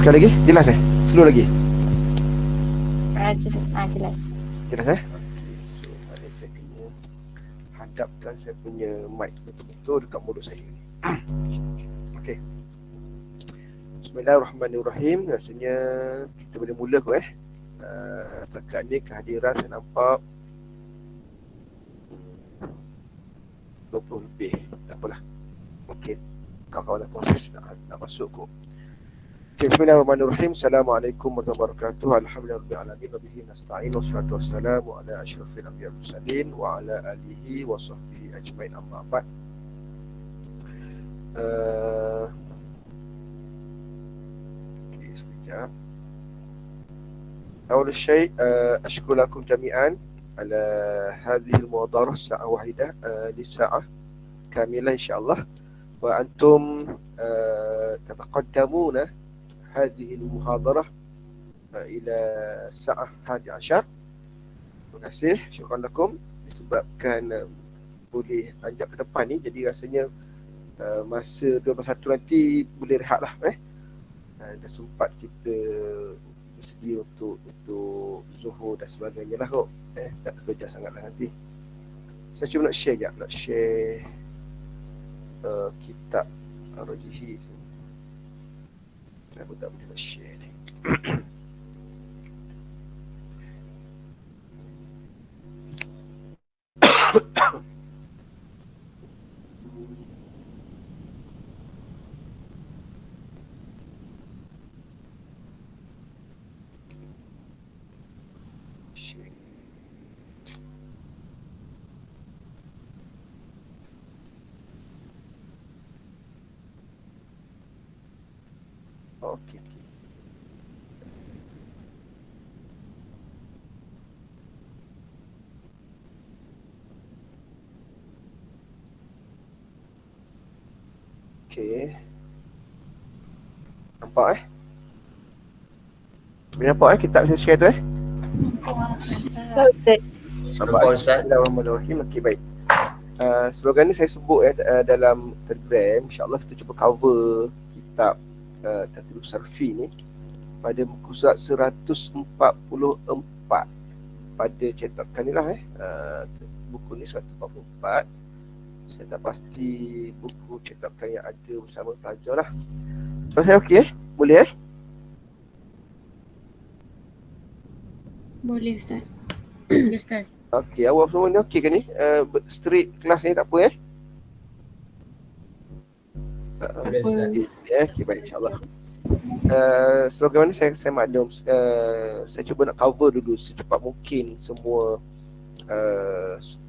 Sekali lagi, jelas slow lagi. Jelas. Jelas So mari saya kena hadapkan saya punya mic betul-betul dekat mulut saya ni. Okey. Bismillahirrahmanirrahim. Rasanya kita boleh mula kot setakat ni kehadiran saya nampak 20 lebih. Tak apalah, mungkin kawan-kawan dah proses nak masuk kot. Okay, bismillahirrahmanirrahim. Assalamualaikum warahmatullahi wabarakatuh. Alhamdulillahirabbil alamin nasta'in wassalatu wassalamu ala asyrafil anbiya'i wal mursalin wa ala alihi wa sahbihi ajmain, amma ba'd. Okay, sekejap. Awal syai' ashkuru lakum jami'an ala hadhihi al-muhadarah sa'ah wahidah li sa'ah kamilah insyaallah wa antum tataqaddamuna hadhihi al-muhadarah ila sa'ah 11. Terima kasih, syukran lakum disebabkan boleh anjak ke depan ni, jadi rasanya masa 12.1 nanti boleh rehat lah dah sempat kita bersedia untuk zuhur dan sebagainya lah kot. Tak terkejar sangat lah nanti. Saya cuma nak share sekejap, nak share kitab Ar-Rajihi. Kenapa tak boleh nak share ni? Share. Okey. Okey. Nampak boleh nampak kitab saya share tu Nampak Ustaz? Bismillahirrahmanirrahim. Okey, baik. Slogan ni saya sebut dalam Telegram. InsyaAllah kita cuba cover kitab Tatbik Sarfi ni pada muka surat 144 pada cetakan ni lah buku ni 144. Saya tak pasti buku cetakan yang ada bersama pelajar lah. So saya okey boleh Boleh Ustaz. Ustaz. Okey, awak semua ni okey ke ni? Street kelas ni tak apa okey, baik, insyaAllah. Slogan mana saya maklum, saya cuba nak cover dulu secepat mungkin semua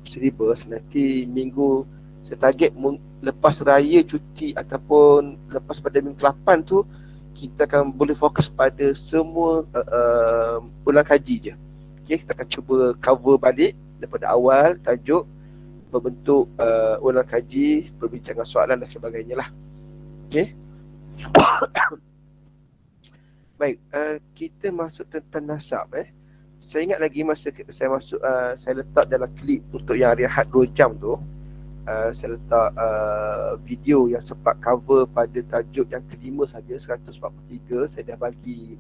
syllabus. Nanti minggu saya target lepas raya cuti ataupun lepas pada minggu 8 tu kita akan boleh fokus pada semua ulang kaji je. Okay, kita akan cuba cover balik daripada awal tajuk, berbentuk ulang kaji, perbincangan soalan dan sebagainya lah. Okay. Baik, kita masuk tentang nasab Saya ingat lagi masa saya masuk, saya letak dalam klip untuk yang rehat 2 jam tu, saya letak video yang sempat cover pada tajuk yang kelima saja, 143. Saya dah bagi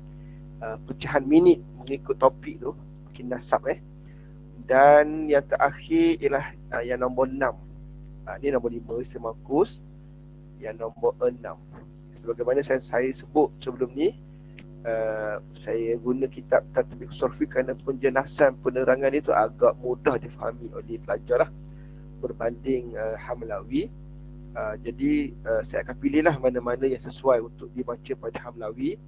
pecahan minit mengikut topik tu, mungkin nasab dan yang terakhir ialah yang nombor 6. Ni nombor 5 Semakus, yang nombor 6. Sebagaimana saya sebut sebelum ni, saya guna kitab Tatbik Sarfi kerana penjelasan penerangan itu agak mudah difahami oleh pelajar lah berbanding Hamlawi. Jadi saya akan pilihlah mana-mana yang sesuai untuk dibaca pada Hamlawi.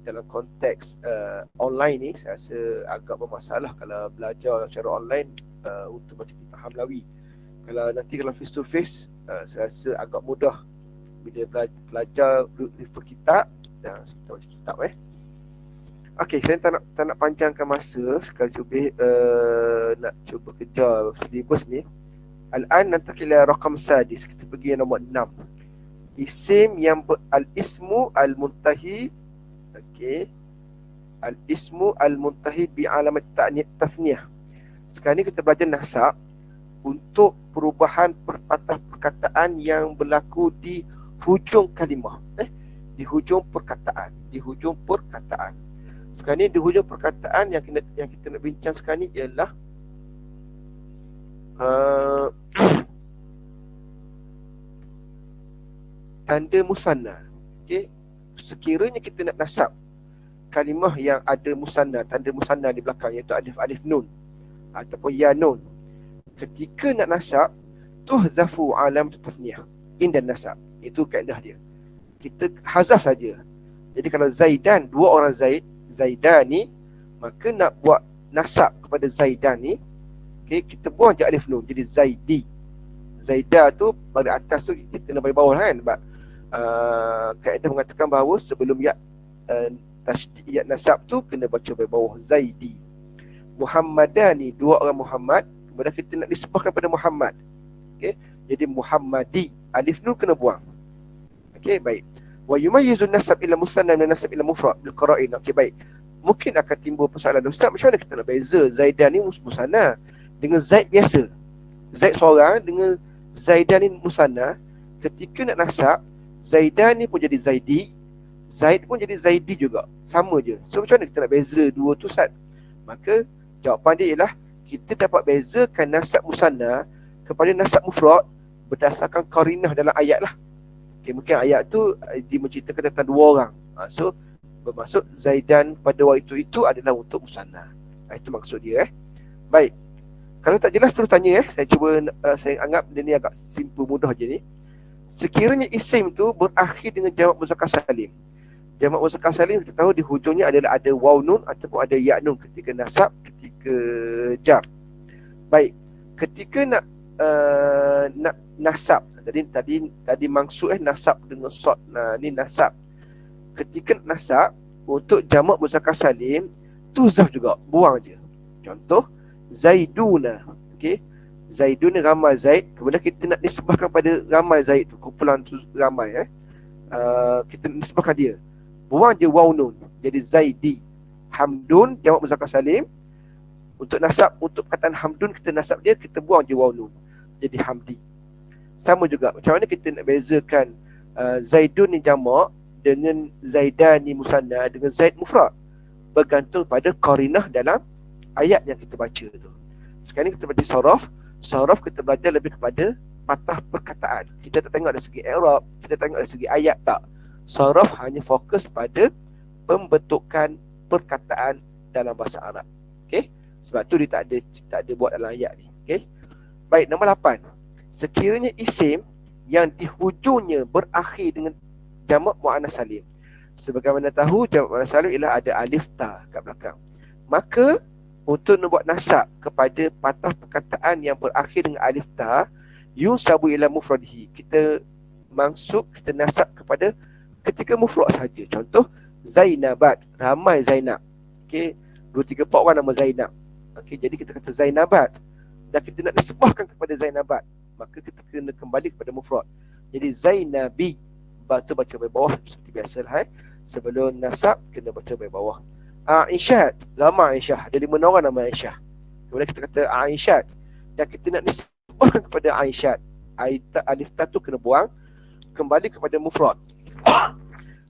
Dalam konteks online ni saya rasa agak bermasalah kalau belajar secara online untuk baca kitab Hamlawi. Kalau face to face, saya rasa agak mudah bila pelajar refer kitab dan kita baca kitab Okey, saya tak nak panjangkan masa. Sekali cuba nak cuba kejar syllabus ni. Al-an nantakil ila raqam sadis. Kita pergi yang nombor 6. Isim yang al-ismu al-muntahi. Okey. Al-ismu al-muntahi bi alamat tasniyah. Sekarang ni kita belajar nasab untuk perubahan patah perkataan yang berlaku di hujung kalimah. Di di hujung perkataan. Di hujung perkataan. Sekarang ni di hujung perkataan yang kita nak bincang sekarang ni ialah tanda musanna. Okey, sekiranya kita nak nasab kalimah yang ada musanna, tanda musanna di belakang, iaitu alif nun ataupun ya nun, ketika nak nasab tuhzafu alam tasniyah inda nasab. Itu kaedah dia. Kita hazaf saja. Jadi kalau Zaidan, dua orang Zaid, Zaidani, maka nak buat nasab kepada Zaidan ni, okay, kita buang je alif nun, jadi Zaidi. Zaidah tu bagi atas tu kita kena bagi bawah kan, sebab kaedah mengatakan bahawa sebelum ya tasydid ya nasab tu kena baca bagi bawah, Zaidi. Muhammadani, dua orang Muhammad, kemudian kita nak nisbahkan pada Muhammad, okay, jadi Muhammadi, alif nun kena buang. Okey, baik. Wa yumayyizu nasab ila musanna dan nasab ila mufrad bil qara'in. Okey, baik. Mungkin akan timbul persoalan, Ustaz, macam mana kita nak beza Zaidan ni musanna dengan Zaid biasa? Zaid seorang dengan Zaidan ni musanna. Ketika nak nasab, Zaidan ni pun jadi Zaidi, Zaid pun jadi Zaidi juga. Sama je. So macam mana kita nak beza dua tu, Ustaz? Maka jawapan dia ialah kita dapat bezakan nasab musanna kepada nasab mufrad berdasarkan qarinah dalam ayat lah. Okay, mungkin ayat tu dia menceritakan tentang dua orang. So bermaksud Zaidan pada waktu itu adalah untuk musanna. Itu maksud dia. Baik. Kalau tak jelas terus tanya. Saya cuba, saya anggap dia ni agak simple, mudah je ni. Sekiranya isim tu berakhir dengan jamak muzakkar salim. Jamak muzakkar salim kita tahu di hujungnya adalah ada waw nun ataupun ada ya nun ketika nasab, ketika jar. Baik. Ketika nak nasab, tadi maksud nasab dengan sod. Nah, ni nasab. Ketika nasab untuk jamak muzakkar salim, tuzaf juga, buang je. Contoh Zaiduna. Okey, Zaiduna ramai Zaid, kemudian kita nak nisbahkan pada ramai Zaid tu, kumpulan tu ramai kita nisbahkan dia, buang je waw nun, jadi Zaidi. Hamdun jamak muzakkar salim, untuk nasab, untuk perkataan Hamdun kita nasab dia, kita buang je waw nun, jadi Hamdi. Sama juga, macam mana kita nak bezakan Zaidun ni jamak dengan Zaidan ni musanna dengan Zaid mufrad? Bergantung pada qarinah dalam ayat yang kita baca tu. Sekarang ni kita baca saraf. Saraf kita belajar lebih kepada patah perkataan. Kita tak tengok dari segi i'rab, kita tengok dari segi ayat tak. Saraf hanya fokus pada pembentukan perkataan dalam bahasa Arab. Okey? Sebab tu dia tak ada buat dalam ayat ni. Okey? Baik, nombor 8. Sekiranya isim yang di hujungnya berakhir dengan jamak muannas salim. Sebagaimana tahu jamak muannas salim ialah ada alif ta kat belakang. Maka untuk membuat nasab kepada patah perkataan yang berakhir dengan alif ta, yunsabu ila mufradihi. Kita nasab kepada ketika mufrad saja. Contoh Zainabat, ramai Zainab. Okey, 2 3 4 orang nama Zainab. Okey, jadi kita kata Zainabat dan kita nak nisbahkan kepada Zainabat, maka kita kena kembali kepada mufrad. Jadi Zainabi, batu baca dari bawah seperti biasalah. Sebelum nasab kena baca dari bawah. Aisyah, lama Aisyah, ada 5 orang nama Aisyah. Kemudian kita kata Aisyah dan kita nak nisbahkan kepada Aisyah, alif ta tu kena buang, kembali kepada mufrad.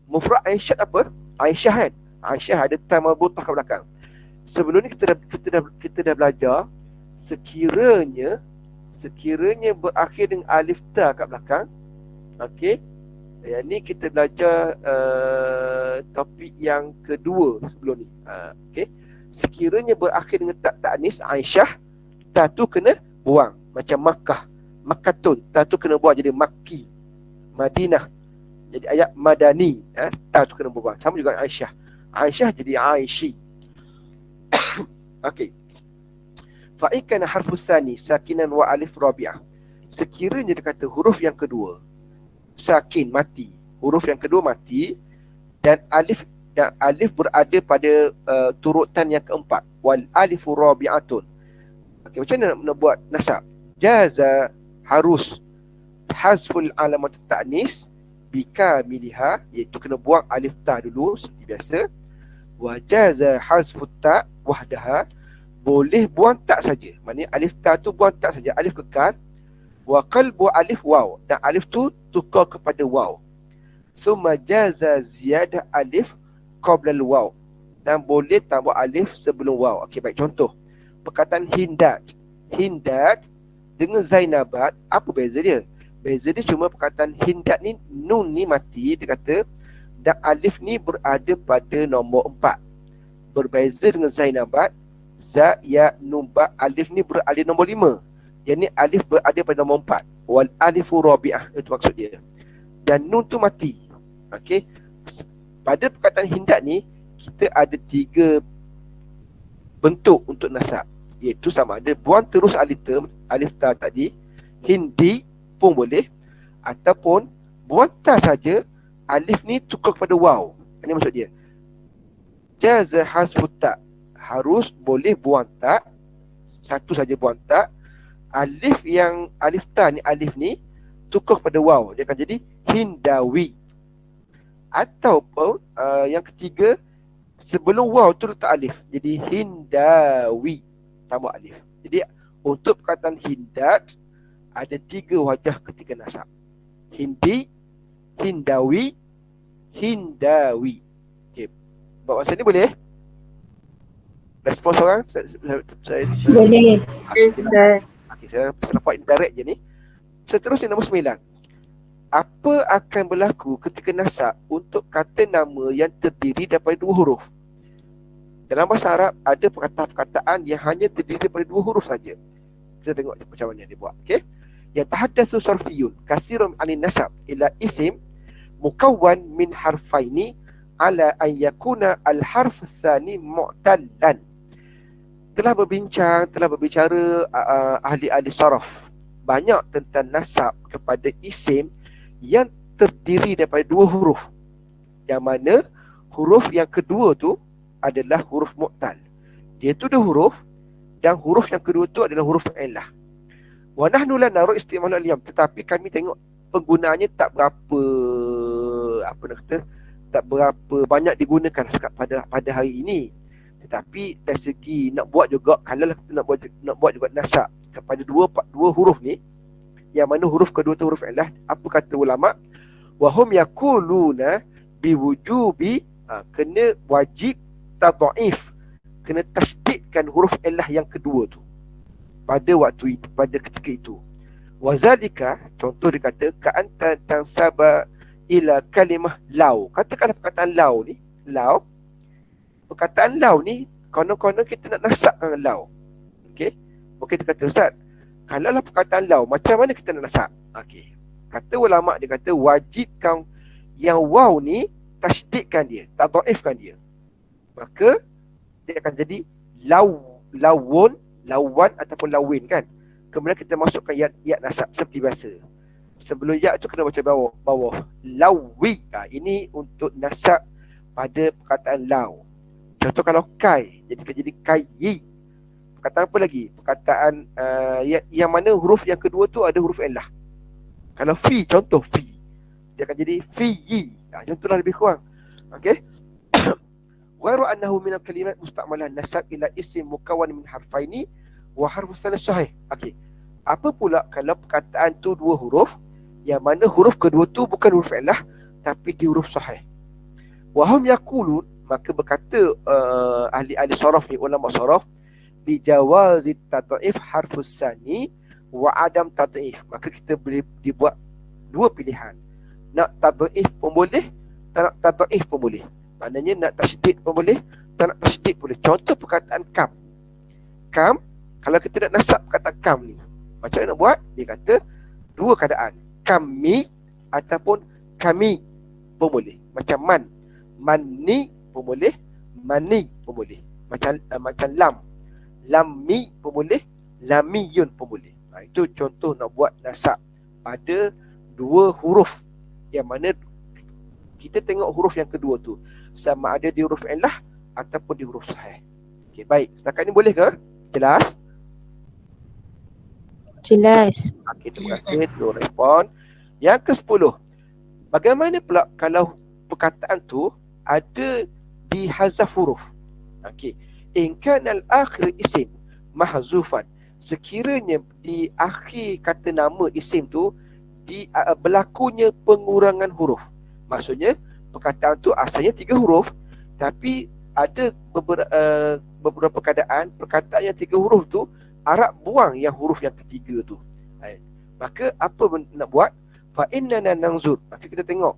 Mufrad Aisyah apa? Aisyah kan? Aisyah ada ta marbutah kat belakang. Sebelum ni kita dah belajar sekiranya berakhir dengan alif ta kat belakang. Okey. Yang ni kita belajar topik yang kedua sebelum ni. Okey. Sekiranya berakhir dengan tak ta'nis Aisyah, ta tu kena buang. Macam Makkah, Makkatun, ta tu kena buang jadi Makki. Madinah jadi ayat Madani, ta tu kena buang. Sama juga Aisyah. Aisyah jadi Aishi. Okey. Fa in kana harfu tsani sakinan wa alif rabi'ah. Sekiranya dia kata huruf yang kedua sakin, mati, huruf yang kedua mati, dan alif berada pada turutan yang keempat, wal alifu rabi'atun. Okey, macam mana nak buat nasab? Jaza, harus hazful alamat ta'nis bikamiliha, iaitu kena buang alif ta dulu seperti biasa. Wa jaza hazfut ta wahdaha, boleh buang tak saja. Maknanya alif ta tu buang tak saja, alif kekal. Wa qalbu alif waw, dan alif tu tukar kepada waw. Summa jaza ziyadah alif qabla al-waw. Dan boleh tambah alif sebelum waw. Okey, baik. Contoh. Perkataan hindat. Hindat dengan Zainabat, apa beza dia? Beza dia cuma perkataan hindat ni, nun ni mati, dia kata, dan alif ni berada pada nombor 4. Berbeza dengan Zainabat, za, ya, nun, ba, alif ni berada nombor 5. Yang ni alif berada pada nombor 4. Wal alifu rabi'ah, itu maksud dia. Dan nun tu mati. Okey. Pada perkataan hindat ni, kita ada 3 bentuk untuk nasab. Iaitu sama ada buang terus alif ta tadi, hindi pun boleh, ataupun buang ta saja, alif ni tukar kepada waw. Ini maksud dia. Jaza hasfu ta, harus boleh buang ta, satu saja buang ta. Alif ta ni, alif ni tukar kepada waw, dia akan jadi hindawi. Ataupun yang ketiga, sebelum waw tu letak alif, jadi hindawi tambah alif. Jadi untuk perkataan hindat ada 3 wajah ketika nasab. Hindi, hindawi, hindawi. Okey. Buat masa ni boleh? Respons orang? Boleh. Okey, saya nampak indirect je ni. Seterusnya nombor 9. Apa akan berlaku ketika nasab untuk kata nama yang terdiri daripada 2 huruf? Dalam bahasa Arab ada perkataan-perkataan yang hanya terdiri daripada 2 huruf saja. Kita tengok macam mana dia buat. Okey. Ya tahaddatsu sarfiyun katsirun 'anil nasab ila isim mukawwan min harfaini ala an yakuna al-harf tsani mu'tallan. Telah berbicara ahli-ahli saraf banyak tentang nasab kepada isim yang terdiri daripada 2 huruf. Yang mana huruf yang kedua tu adalah huruf mu'tal. Dia tu 2 huruf, dan huruf yang kedua tu adalah huruf illah. Wa nahnu la naru istimal al-yam, tetapi kami tengok penggunaannya tak berapa tak berapa banyak digunakan pada hari ini. Tetapi dari segi nak buat juga, kalau kita nak buat juga nasab kepada dua huruf ni, yang mana huruf kedua tu huruf illah, apa kata ulama? Wa hum yaquluna biwujubi, kena wajib tadhaif, kena tasydidkan huruf illah yang kedua tu pada waktu itu, pada ketika itu. Wazalika, contoh dia kata, ka'anta tansaba ila kalimah law. Katakanlah perkataan law ni, perkataan law ni konon-konon kita nak nasabkan law. Okey, mungkin dia kata, Ustaz, kalaulah perkataan law, macam mana kita nak nasab? Okey, kata ulama, dia kata wajibkan yang waw ni tasydidkan dia, tadhaifkan dia. Maka dia akan jadi lawun, lawan ataupun lawin kan. Kemudian kita masukkan ya nasab seperti biasa. Sebelum ya tu kena baca bawah. Lawi. Ini untuk nasab pada perkataan law. Contoh kalau kai, jadi kayi. Perkataan apa lagi? Perkataan yang mana huruf yang kedua tu ada huruf illah. Kalau fi, contoh fi, dia akan jadi fiyi. Contohlah lebih kurang. Okey. Ghairu annahu min al-kalimat musta'malah nasab ila isim mukawwan min harfaini wa harfu tsani sahih. Okey. Apa pula kalau perkataan tu 2 huruf, yang mana huruf kedua tu bukan huruf illah tapi di huruf sahih. Wa hum yaqulun, maka berkata ahli-ahli saraf ni, ulama saraf, bi jawazi tad'if harfus tsani wa adam tad'if. Maka kita boleh dibuat 2 pilihan. Nak tad'if pun boleh, tak nak tad'if pun boleh. Maknanya nak tasydid pun boleh, tak nak tasydid boleh. Contoh perkataan kam. Kam, kalau kita nak nasab perkataan kam ni, macam mana nak buat? Dia kata 2 keadaan. Kami ataupun kami pun boleh. Macam man. Mani pun boleh, mani pun boleh. Macam lam. Lami pun boleh, lamiyun pun boleh. Itu contoh nak buat nasab pada 2 huruf, yang mana kita tengok huruf yang kedua tu sama ada di huruf illah ataupun di huruf sahih. Okey, baik. Setakat ni boleh ke? Jelas? Jelas. Okey, terima kasih untuk respon. Yang ke-10. Bagaimana pula kalau perkataan tu ada di hazaf huruf? Okey. In kana al-akhir isim mahzufan. Sekiranya di akhir kata nama isim tu berlakunya pengurangan huruf. Maksudnya perkataan tu asalnya 3 huruf, tapi ada beberapa keadaan perkataan yang 3 huruf tu Arab buang yang huruf yang ketiga tu. Maka apa nak buat? Fa innana nanzur. Maka kita tengok.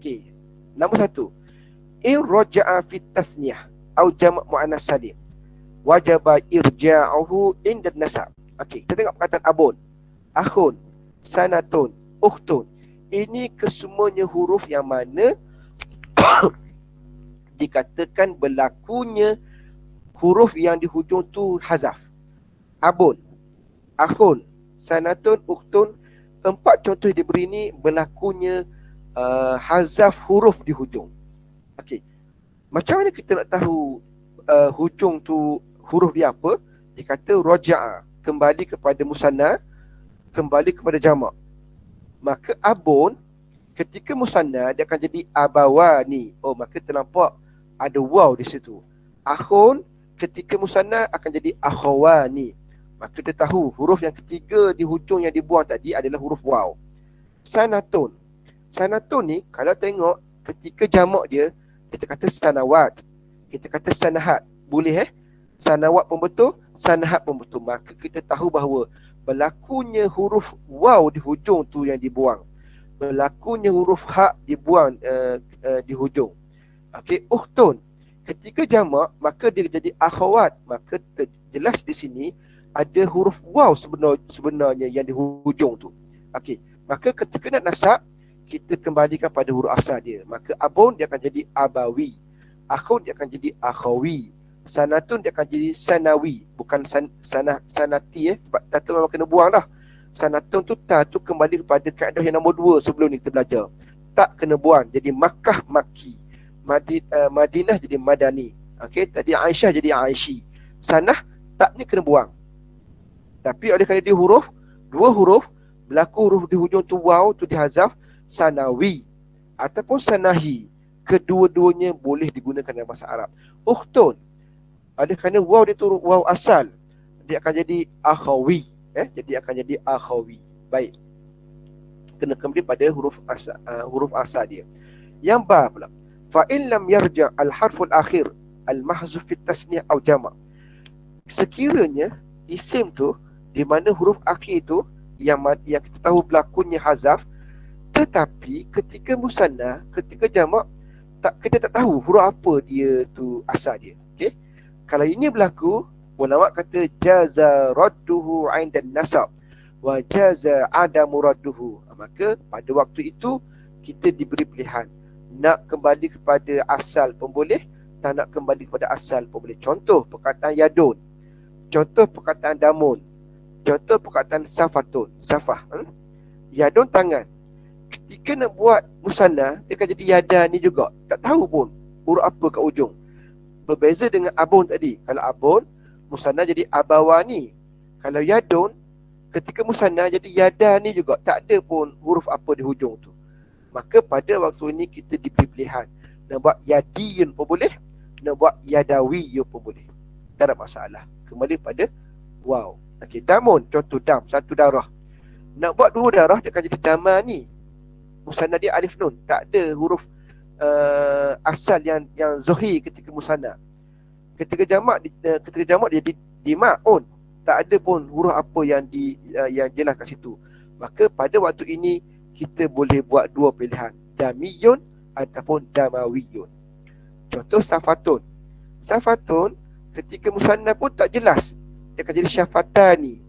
Okey. Nombor 1. In raja'a fi tasniyah atau jama' muannas salim. Wajaba irja'uhu inda nasab. Okey, kita tengok perkataan abun, akhun, sanatun, ukhtun. Ini kesemuanya huruf yang mana dikatakan berlakunya huruf yang di hujung tu hazaf. Abun, akhun, sanatun, ukhtun, 4 contoh diberi ni berlakunya hazaf huruf di hujung. Okey. Macam mana kita nak tahu hujung tu huruf dia apa? Dikata raja'a, kembali kepada musanna, kembali kepada jamak. Maka abun ketika musanna dia akan jadi abawani. Oh, maka ternampak ada waw di situ. Akhun ketika musanna akan jadi akhawani. Maka kita tahu huruf yang ketiga di hujung yang dibuang tadi adalah huruf waw. Sanatun. Sanatun ni kalau tengok ketika jamak dia, kita kata sanawat, kita kata sanahat. Boleh sanawat pun betul, sanahat pun betul. Maka kita tahu bahawa berlakunya huruf waw di hujung tu yang dibuang, berlakunya huruf hak dibuang di hujung. Okey, ukhtun ketika jamak maka dia jadi akhawat. Maka jelas di sini ada huruf waw sebenarnya yang di hujung tu. Okey, maka ketika nak nasab kita kembalikan pada huruf asal dia. Maka abun dia akan jadi abawi, akhun dia akan jadi akhawi, sanatun dia akan jadi sanawi. Bukan sanati sebab ta tu memang kena buang dah. Sanatun tu ta tu kembali kepada kaedah yang nombor 2 sebelum ni kita belajar. Tak kena buang jadi Makkah Makki, Madinah jadi Madani. Okey, tadi Aisyah jadi Aishi. Sanah tak ni kena buang. Tapi oleh kerana dia huruf, 2 huruf, berlaku huruf di hujung tu waw tu dihazaf, sanawi ataupun sanahi. Kedua-duanya boleh digunakan dalam bahasa Arab. Ukhtun, oleh kerana waw dia tu waw asal, dia akan jadi akhawi. Jadi akan jadi akhawi. Baik. Kena kembali pada huruf asal dia. Yang ba pula. Fa in lam yarja' al-harful akhir al-mahzuf fi tasniyah atau jama'. Sekiranya isim tu di mana huruf akhir tu yang kita tahu berlakunya hazaf, tetapi ketika musanna, ketika jamak kita tak tahu huruf apa dia tu asal dia. Okey. Kalau ini berlaku, ulama kata jaza radduhu 'inda nasab wa jaza adamu radduhu. Maka pada waktu itu kita diberi pilihan, nak kembali kepada asal pun boleh, tak nak kembali kepada asal pun boleh. Contoh perkataan yadun, contoh perkataan damun, contoh perkataan safatun, safah. Yadun tangan. Ketika nak buat musanna, dia akan jadi yadani juga. Tak tahu pun huruf apa kat ujung. Berbeza dengan abun tadi. Kalau abun, musanna jadi abawani. Kalau yadun, ketika musanna jadi yadani juga. Tak ada pun huruf apa di hujung tu. Maka pada waktu ini kita diberi pilihan. Nak buat yadiyun pun boleh, nak buat yadawiyun pun boleh. Tak ada masalah. Kembali pada waw. Okey, damun, contoh dam, satu darah. Nak buat 2 darah, dia akan jadi damani. Musanna dia alif nun, tak ada huruf asal yang zahir ketika musanna. Ketika jamak dia di ma'un, tak ada pun huruf apa yang jelas kat situ. Maka pada waktu ini kita boleh buat 2 pilihan, damiyun ataupun damawiyun. Contoh safatun. Safatun ketika musanna pun tak jelas, dia akan jadi syafatani.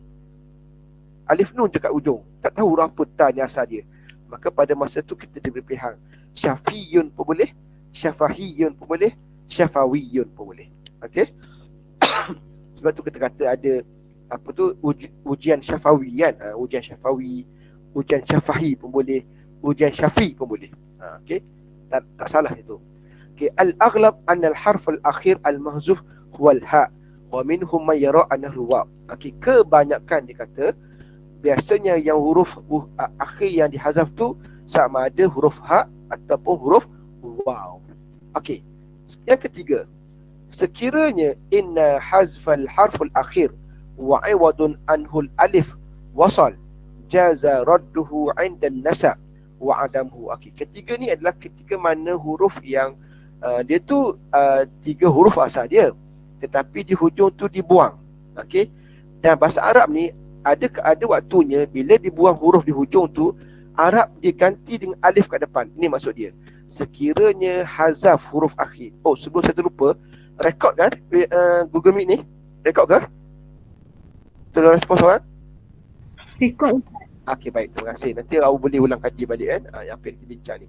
Alif nun je kat ujung, tak tahu huruf apa ta ni asal dia. Maka pada masa tu kita diberi pilihan, syafiyun pun boleh, syafahiyun pun boleh, syafawiyun pun boleh. Okey. Sebab tu kita kata ada apa tu ujian syafawi kan. Ujian syafawi, ujian syafahi pun boleh, ujian syafi pun boleh. Okey. Tak salah itu. Okey, al-aghlab an al-harf al-akhir al-mahzuf huwa al-ha wa minhum man yara annahu waw. Okey, kebanyakan dikata biasanya yang huruf akhir yang dihazaf tu sama ada huruf ha ataupun huruf waw. Okey. Yang ketiga, sekiranya inna hazfal harful akhir wa iwadun anhul alif wasal jaza radduhu 'inda an-nasab wa adamhu. Okey, ketiga ni adalah ketika mana huruf yang dia tu 3 huruf asal dia, tetapi di hujung tu dibuang. Okey. Dan bahasa Arab ni ada waktunya bila dibuang huruf di hujung tu, Arab diganti dengan alif kat depan. Ini maksud dia. Sekiranya hazaf huruf akhir. Oh, sebelum saya terlupa, rekod kan Google Meet ni? Rekod ke? Tolong respon soalan. Rekod. Okey, baik, terima kasih. Nanti awak boleh ulang kaji balik kan yang apa yang kita bincang ni.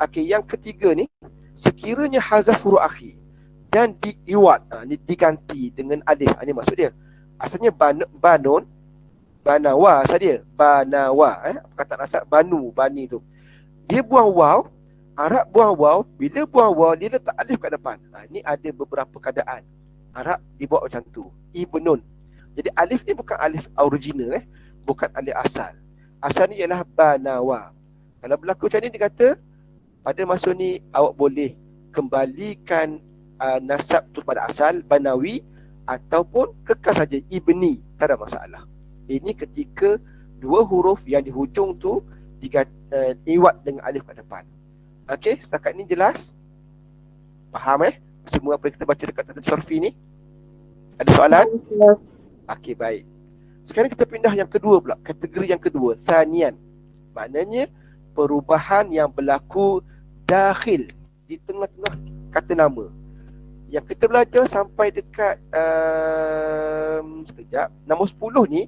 Okey, yang ketiga ni, sekiranya hazaf huruf akhir dan diiwat, ni diganti dengan alif. Ini maksud dia. Asalnya banun, banawa saja. Banawa, perkataan asal banu, bani tu. Dia buang waw, Arab buang waw, bila buang waw dia letak alif kat depan. Ni ada beberapa keadaan Arab dibuat macam tu. Ibnun. Jadi alif ni bukan alif original, bukan alif asal. Asal ni ialah banawa. Kalau berlaku macam ni, dia kata pada masa ni awak boleh kembalikan nasab tu pada asal, banawi, ataupun kekal saja ibni, tak ada masalah. Ini ketika dua huruf yang di hujung tu iwat dengan alif kat depan. Okey, setakat ni jelas? Faham semua apa yang kita baca dekat tata sorfi ni? Ada soalan? Okey, baik. Sekarang kita pindah yang kedua pula, kategori yang kedua, thanian. Maknanya perubahan yang berlaku dakhil, di tengah-tengah kata nama. Yang kita belajar sampai dekat sekejap, nombor 10 ni,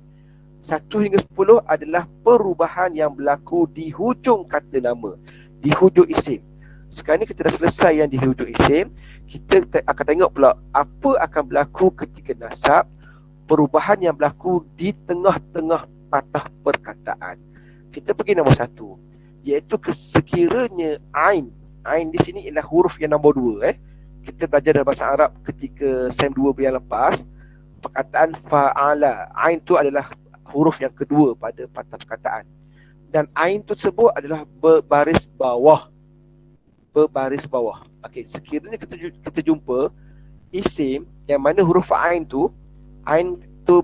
1 hingga 10 adalah perubahan yang berlaku di hujung kata nama, di hujung isim. Sekarang ni kita dah selesai yang di hujung isim. Kita akan tengok pula apa akan berlaku ketika nasab, perubahan yang berlaku di tengah-tengah patah perkataan. Kita pergi nombor 1, iaitu sekiranya ain. Ain di sini ialah huruf yang nombor 2. Kita belajar dalam bahasa Arab ketika SEM 2 yang lepas, perkataan fa'ala. Ain tu adalah huruf yang kedua pada patah perkataan. Dan ain tersebut adalah berbaris bawah. Berbaris bawah. Okey, sekiranya kita jumpa isim yang mana huruf ain tu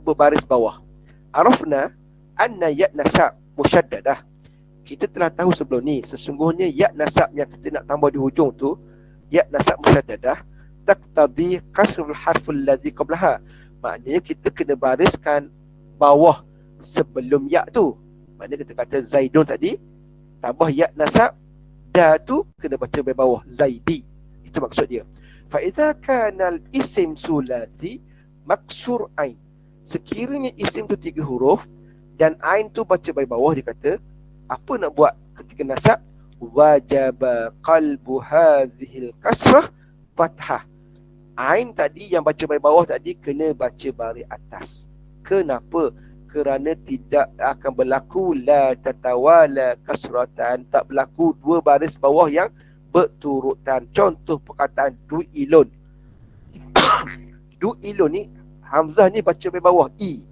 berbaris bawah. Arafna anna ya nasab musyaddadah. Kita telah tahu sebelum ni, sesungguhnya ya nasab yang kita nak tambah di hujung tu, ya nasab musyaddadah, taqtadi kasrul harful ladzi qablaha. Maknanya kita kena bariskan bawah sebelum ya tu. Maknanya kita kata Zaidun tadi, tambah ya nasab, da tu kena baca dari bawah, Zaidi. Itu maksud dia. Fa idza kana al-ism sulasi maksur ain. Sekiranya isim tu 3 huruf dan ain tu baca dari bawah, dia kata apa nak buat ketika nasab? Wajaba qalbu hadhil kasrah fathah. Ain tadi yang baca dari bawah tadi kena baca baris atas. Kenapa? Kerana tidak akan berlaku la tatawala kasratan, tak berlaku 2 baris bawah yang berturutan. Contoh perkataan du'ilun. Du'ilun ni hamzah ni baca dari bawah i.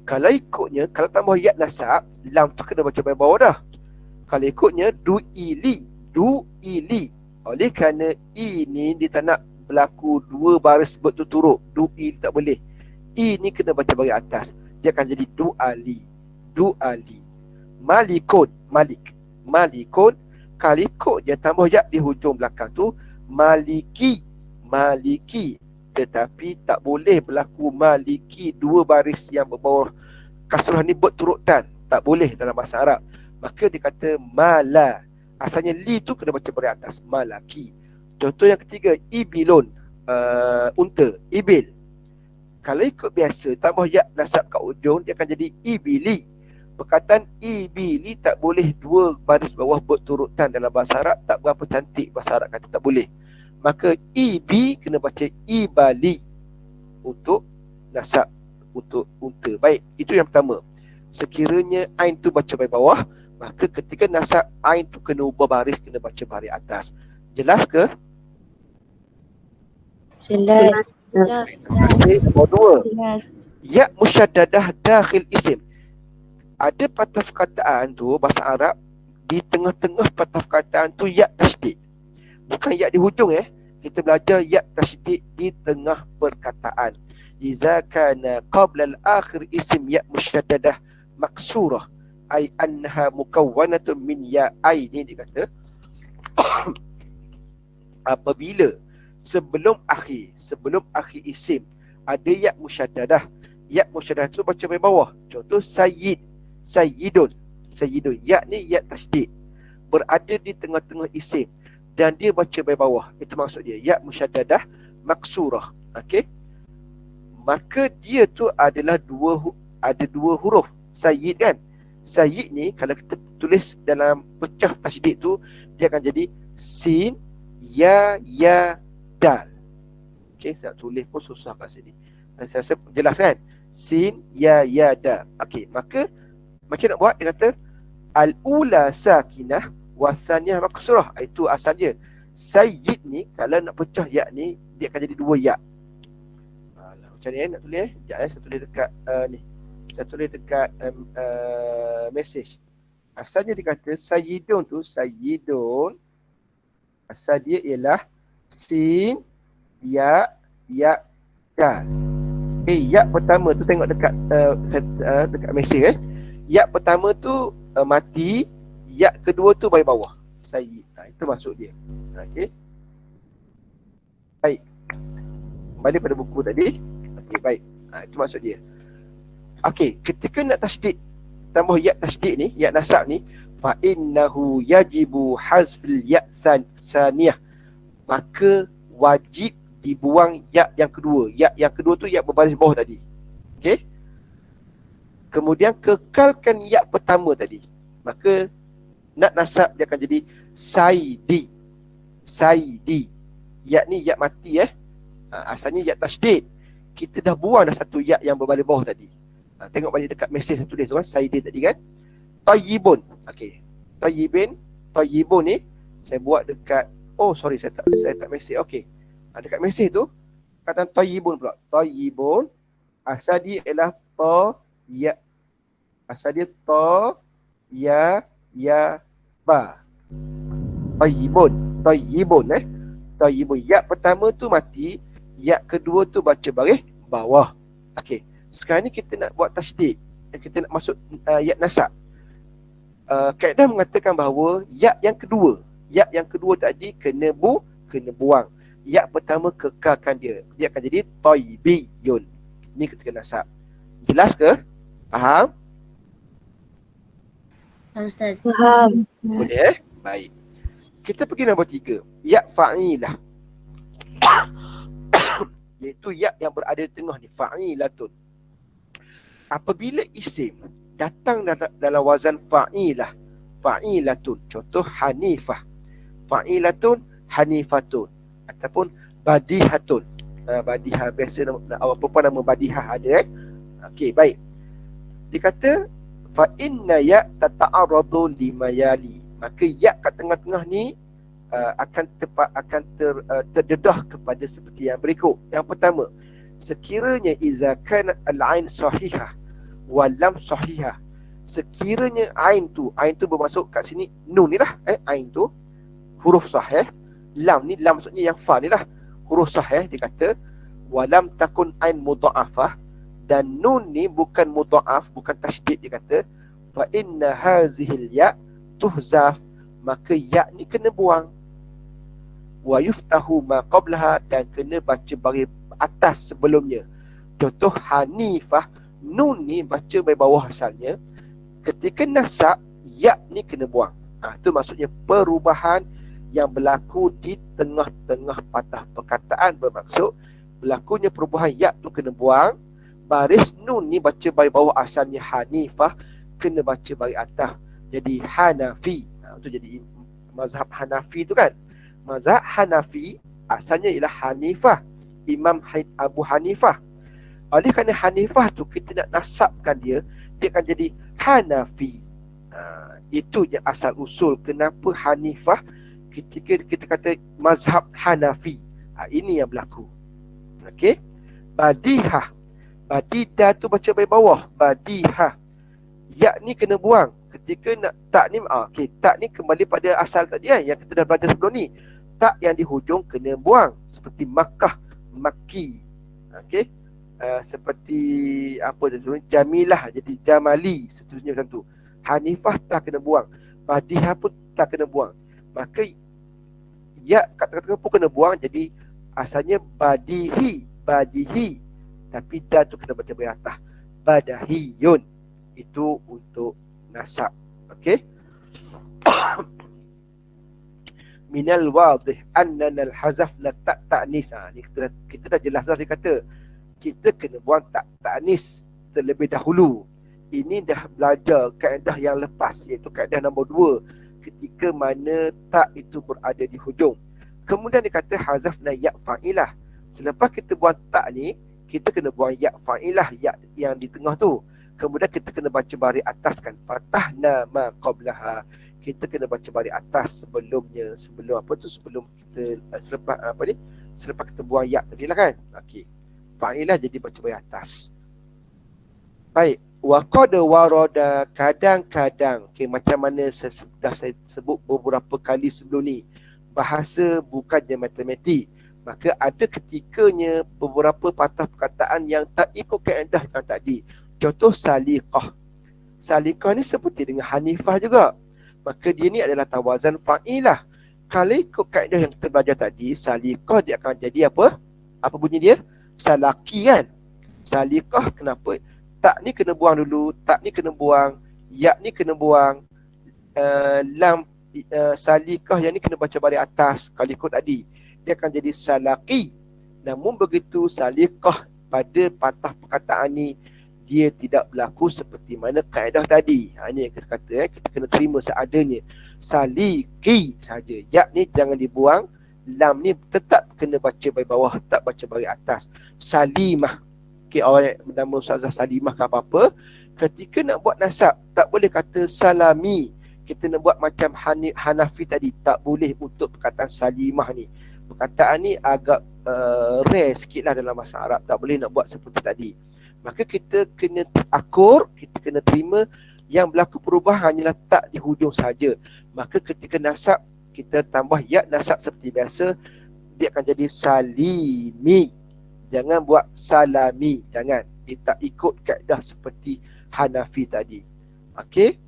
Kalau ikutnya, kalau tambah ya nasab, lam tu kena baca dari bawah dah. Kalau ikutnya du'ili, du'ili. Oleh kerana i ni dia tak nak berlaku 2 baris berturut-turut, du'ili tak boleh. I ni kena baca baris atas. Dia akan jadi du'ali, du'ali. Malikun, malik, malikun. Kalau ikut dia tambah ya di hujung belakang tu, maliki, maliki. Tetapi tak boleh berlaku maliki 2 baris yang berbawah kasrah ni berturutan. Tak boleh dalam bahasa Arab. Maka dia kata mala. Asalnya li tu kena baca baris atas, malaki. Contoh yang ketiga, ibilun, unta, ibil. Kalau ikut biasa, tambah ya nasab kat ujung, dia akan jadi ibili. Perkataan ibili tak boleh 2 baris bawah berturutan dalam bahasa Arab. Tak berapa cantik bahasa Arab kata tak boleh. Maka ibi kena baca ibali untuk nasab, untuk unta. Baik, itu yang pertama. Sekiranya ain tu baca baris bawah, maka ketika nasab ain tu kena ubah baris, kena baca baris atas. Jelas ke? Jelas. Terima kasih. Nombor 2. Jelas. Ya musyaddadah dakhil isim. Ada patah perkataan tu bahasa Arab, di tengah-tengah patah perkataan tu ya tasydid. Bukan ya di hujung Kita belajar ya tasydid di tengah perkataan. Iza kana qabla al-akhir isim ya musyaddadah maksurah ay annaha mukawwanatun min ya'i ni dia kata apabila sebelum akhir isim ada ya musyaddadah. Ya musyaddadah tu baca dari bawah. Contoh sayyidun. Ya ni ya tasydid, berada di tengah-tengah isim dan dia baca dari bawah. Itu maksud dia, ya musyaddadah maksurah. Okey. Maka dia tu adalah ada dua huruf sayyid kan. Sayyid ni kalau kita tulis dalam pecah tasydid tu, dia akan jadi sin, ya, dal. Okey, saya tulis pun susah kat sini. Saya rasa jelas kan? Sin, ya, dal. Okey, maka macam nak buat, dia kata al-ula sakinah wa thaniyah maksurah. Itu asal dia. Sayyid ni kalau nak pecah ya ni, dia akan jadi dua ya. Macam ni nak tulis sekejap saya tulis dekat ni. Saya tulis dekat message. Asalnya dia kata sayyidun tu, sayyidun asal dia ialah sin, ya, dal. Ya pertama tu tengok dekat dekat mesej Ya pertama tu mati, ya kedua tu baris bawah. Sayyid. Itu maksud dia. Okey. Baik. Kembali pada buku tadi. Okey, baik. Itu maksud dia. Okey, ketika nak tasydid, tambah ya tasydid ni, ya nasab ni, fa innahu yajibu hazfil ya saniyah. Maka wajib dibuang ya yang kedua. Ya yang kedua tu ya berbaris bawah tadi. Okey. Kemudian kekalkan ya pertama tadi. Maka nak nasab dia akan jadi saidi. Ya ni ya mati asalnya ya tasydid. Kita dah buang dah satu ya yang berbaris bawah tadi. Tengok balik dekat mesej saya tulis tu kan, saidi tadi kan. Tayyibun. Okey. Tayyibun ni saya buat dekat saya tak mesej. Okey. Dekat mesej tu kata tayyibun pula. Tayyibun asal dia ialah ta ya. Asal dia ta ya ba. Tayyibun. Tayyibun ya pertama tu mati, ya kedua tu baca baris bawah. Okey. Sekarang ni kita nak buat tasydid. Kita nak masuk ya nasab. Kaedah mengatakan bahawa ya yang kedua tadi kena buang. Ya pertama kekalkan dia. Dia akan jadi tayyibiyun. Ni ketika nasab. Jelas ke? Faham? Ustaz. Faham. Boleh Baik. Kita pergi nombor 3. Ya fa'ilah. Iaitu ya yang berada di tengah ni. Fa'ilatun. Apabila isim datang dalam wazan fa'ilah, fa'ilatun. Contoh hanifah. Fa'ilatun, hanifatun. Ataupun badihatun. Badihah biasa awak perempuan nama badihah ada Okey, baik. Dia kata fa inna ya tata'arradu limayali. Maka ya kat tengah-tengah ni akan terdedah kepada seperti yang berikut. Yang pertama, sekiranya iza kanat al-ain sahihah wa lam sahihah. Sekiranya ain tu bermaksud kat sini nun ni lah, ain tu huruf sahih. Lam ni, lam maksudnya yang fa ni lah, huruf sahih. Dia kata walam takun ain mudha'afah, dan nun ni bukan mudha'af, bukan tasydid. Dia kata fa inna hazihil ya tuhzaf. Maka ya ni kena buang. Wa yuftahu ma qablaha, dan kena baca baris atas sebelumnya. Contoh hanifah, nun ni baca baris bawah asalnya. Ketika nasab, ya ni kena buang. Itu maksudnya perubahan yang berlaku di tengah-tengah patah perkataan, bermaksud berlakunya perubahan ya tu kena buang. Baris nun ni baca baris bawah asalnya hanifah, kena baca baris atas jadi hanafi. Itu jadi mazhab Hanafi tu kan. Mazhab Hanafi asalnya ialah hanifah, Imam Abu Hanifah. Oleh kerana hanifah tu kita nak nasabkan dia akan jadi hanafi. Itu je asal usul kenapa hanifah ketika kita kata mazhab Hanafi. Ini yang berlaku. Okey. Badihah. Badidah tu baca baris bawah. Badihah. Ya ni kena buang. Ketika nak tak ni, tak ni kembali pada asal tadi yang kita dah belajar sebelum ni. Tak yang di hujung kena buang. Seperti Makkah, Makki. Okey. Seperti apa tu, Jamilah jadi Jamali, seterusnya macam tu. Hanifah tak kena buang, Badihah pun tak kena buang. Maka ya kat tengah-tengah pun kena buang. Jadi asalnya badihi, tapi dah tu kena baca bagi atas, badahiyun. Itu untuk nasab. Okey. Minal wadih annana al-hazafna ta'nis. Ni kita dah jelas dah, dia kata kita kena buang ta'nis terlebih dahulu. Ini dah belajar kaedah yang lepas, iaitu kaedah nombor 2, ketika mana tak itu berada di hujung. Kemudian dia kata hazafna ya fa'ilah. Selepas kita buang tak ni, kita kena buang ya fa'ilah, ya yang di tengah tu. Kemudian kita kena baca baris atas kan, fatahna ma qablaha. Kita kena baca baris atas sebelumnya, sebelum apa tu, sebelum kita selepas kita buang ya tadi lah kan. Okey. Fa'ilah jadi baca baris atas. Baik, wa qad warada, kadang-kadang, okey, macam mana dah saya sebut beberapa kali sebelum ni, bahasa bukannya matematik. Maka ada ketikanya beberapa patah perkataan yang tak ikut kaedah yang tadi. Contoh saliqah. Saliqah ni seperti dengan hanifah juga. Maka dia ni adalah tawazan fa'ilah. Kalau ikut kaedah yang kita belajar tadi, saliqah dia akan jadi apa? Apa bunyi dia? Salaki kan? Saliqah kenapa? Tak ni kena buang dulu, tak ni kena buang, ya ni kena buang, lam salikah yang ni kena baca baris atas. Kalau ikut tadi, dia akan jadi salaki. Namun begitu salikah pada patah perkataan ni, dia tidak berlaku seperti mana kaedah tadi. Ini yang kita kata, kita kena terima seadanya. Saliki saja. Ya ni jangan dibuang, lam ni tetap kena baca baris bawah, tak baca baris atas. Salimah. Okay, orang nama Ustazah Salimah ke apa-apa, ketika nak buat nasab, tak boleh kata salami. Kita nak buat macam Hanafi tadi, tak boleh untuk perkataan Salimah ni. Perkataan ni agak rare sikit lah dalam bahasa Arab. Tak boleh nak buat seperti tadi. Maka kita kena akur, kita kena terima yang berlaku perubahan hanyalah tak di hujung saja. Maka ketika nasab, kita tambah ya nasab seperti biasa, dia akan jadi salimi. Jangan buat salami, jangan. Dia tak ikut kaedah seperti Hanafi tadi. Okey.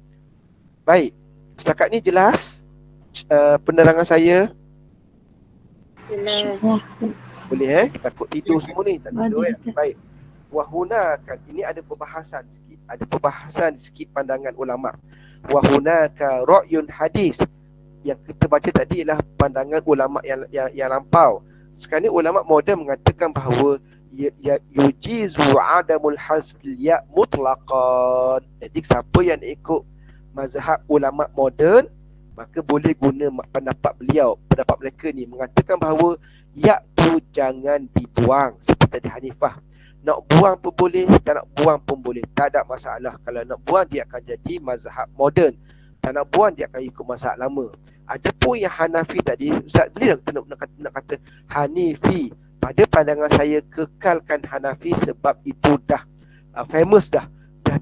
Baik. Setakat ni jelas penerangan saya? Jelas. Boleh takut tidur semua ni, tak tidur Baik. Wahuna kan, ini ada perbahasan sikit. Ada perbahasan sikit pandangan ulama. Wahunaka ra'yun hadis. Yang kita baca tadi ialah pandangan ulama yang lampau. Sekarang ni ulama moden mengatakan bahawa yujizu adamul hazfil ya mutlaqan. Jadi siapa yang ikut mazhab ulama moden, maka boleh guna pendapat beliau. Pendapat mereka ni mengatakan bahawa ya tu jangan dibuang seperti di Hanifah. Nak buang pun boleh, tak nak buang pun boleh, tak ada masalah. Kalau nak buang, dia akan jadi mazhab moden. Tak nak buang, dia akan ikut mazhab lama. Adapun yang Hanafi tadi, Ustaz boleh nak kata Hanifi. Pada pandangan saya, kekalkan Hanafi sebab itu dah famous dah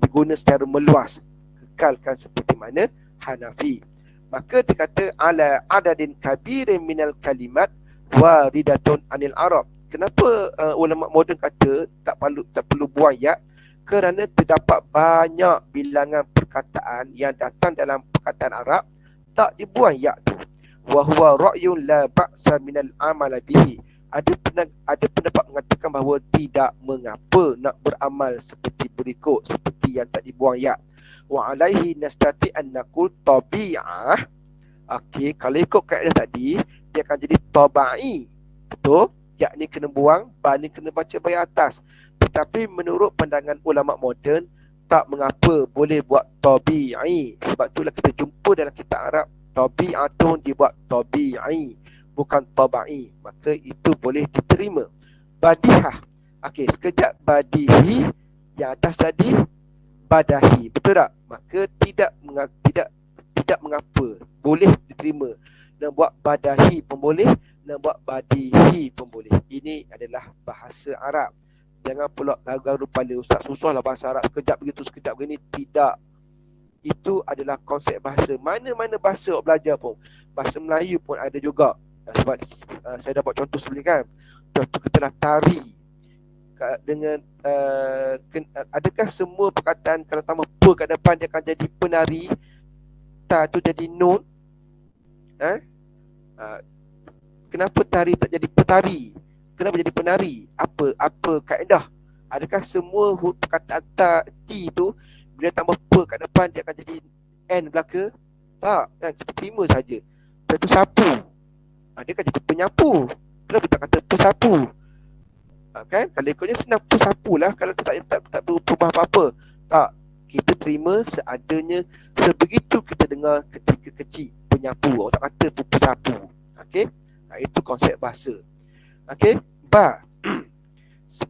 diguna secara meluas. Kekalkan seperti mana Hanafi. Maka dikata ala adadin kabirin minal kalimat waridatun anil Arab. Kenapa ulama moden kata tak perlu buang ya? Kerana terdapat banyak bilangan perkataan yang datang dalam perkataan Arab tak dibuang ya tu. Wa huwa ra'yun la ba'sa minal amal bihi. Ada pendapat mengatakan bahawa tidak mengapa nak beramal seperti berikut, seperti yang tak dibuang ya. Wa alaihi nastati an naqul tabi'ah. Okey, kalau ikut kaedah tadi, dia akan jadi tabai. Betul? Ya ni kena buang, ba ni kena baca baris atas. Tetapi menurut pandangan ulama moden, tak mengapa boleh buat tabi'i. Sebab itulah kita jumpa dalam kitab Arab, tabi'atun dibuat tabi'i, bukan tabai. Maka itu boleh diterima. Badihah. Okey, sekejap badihi, yang atas tadi badahi. Betul tak? Maka tidak mengapa, boleh diterima. Nak buat badahi pun boleh, nak buat badihi pun boleh. Ini adalah bahasa Arab. Jangan pula garu kepala, Ustaz susahlah bahasa Arab, sekejap begitu, sekejap begini. Tidak. Itu adalah konsep bahasa. Mana-mana bahasa awak belajar pun. Bahasa Melayu pun ada juga. Sebab saya dah buat contoh sebelum kan. Contoh katalah tari. dengan adakah semua perkataan kalau tambah per kat depan dia akan jadi penari, ta tu jadi nun? Kenapa tari tak jadi petari? Kenapa jadi penari? Apa kaedah? Adakah semua perkataan ta, ti tu bila tambah per kat depan dia akan jadi n belaka? Tak, kan? Kita terima saja. Contoh sapu, dia kan jadi penyapu. Kenapa tak kata pesapu? Kan? Kalau ikutnya senang pesapu lah. Kalau tak berubah apa-apa. Tak, kita terima seadanya. Sebegitu kita dengar ketika kecil penyapu, orang tak kata pesapu. Okey, itu konsep bahasa. Okey, ba.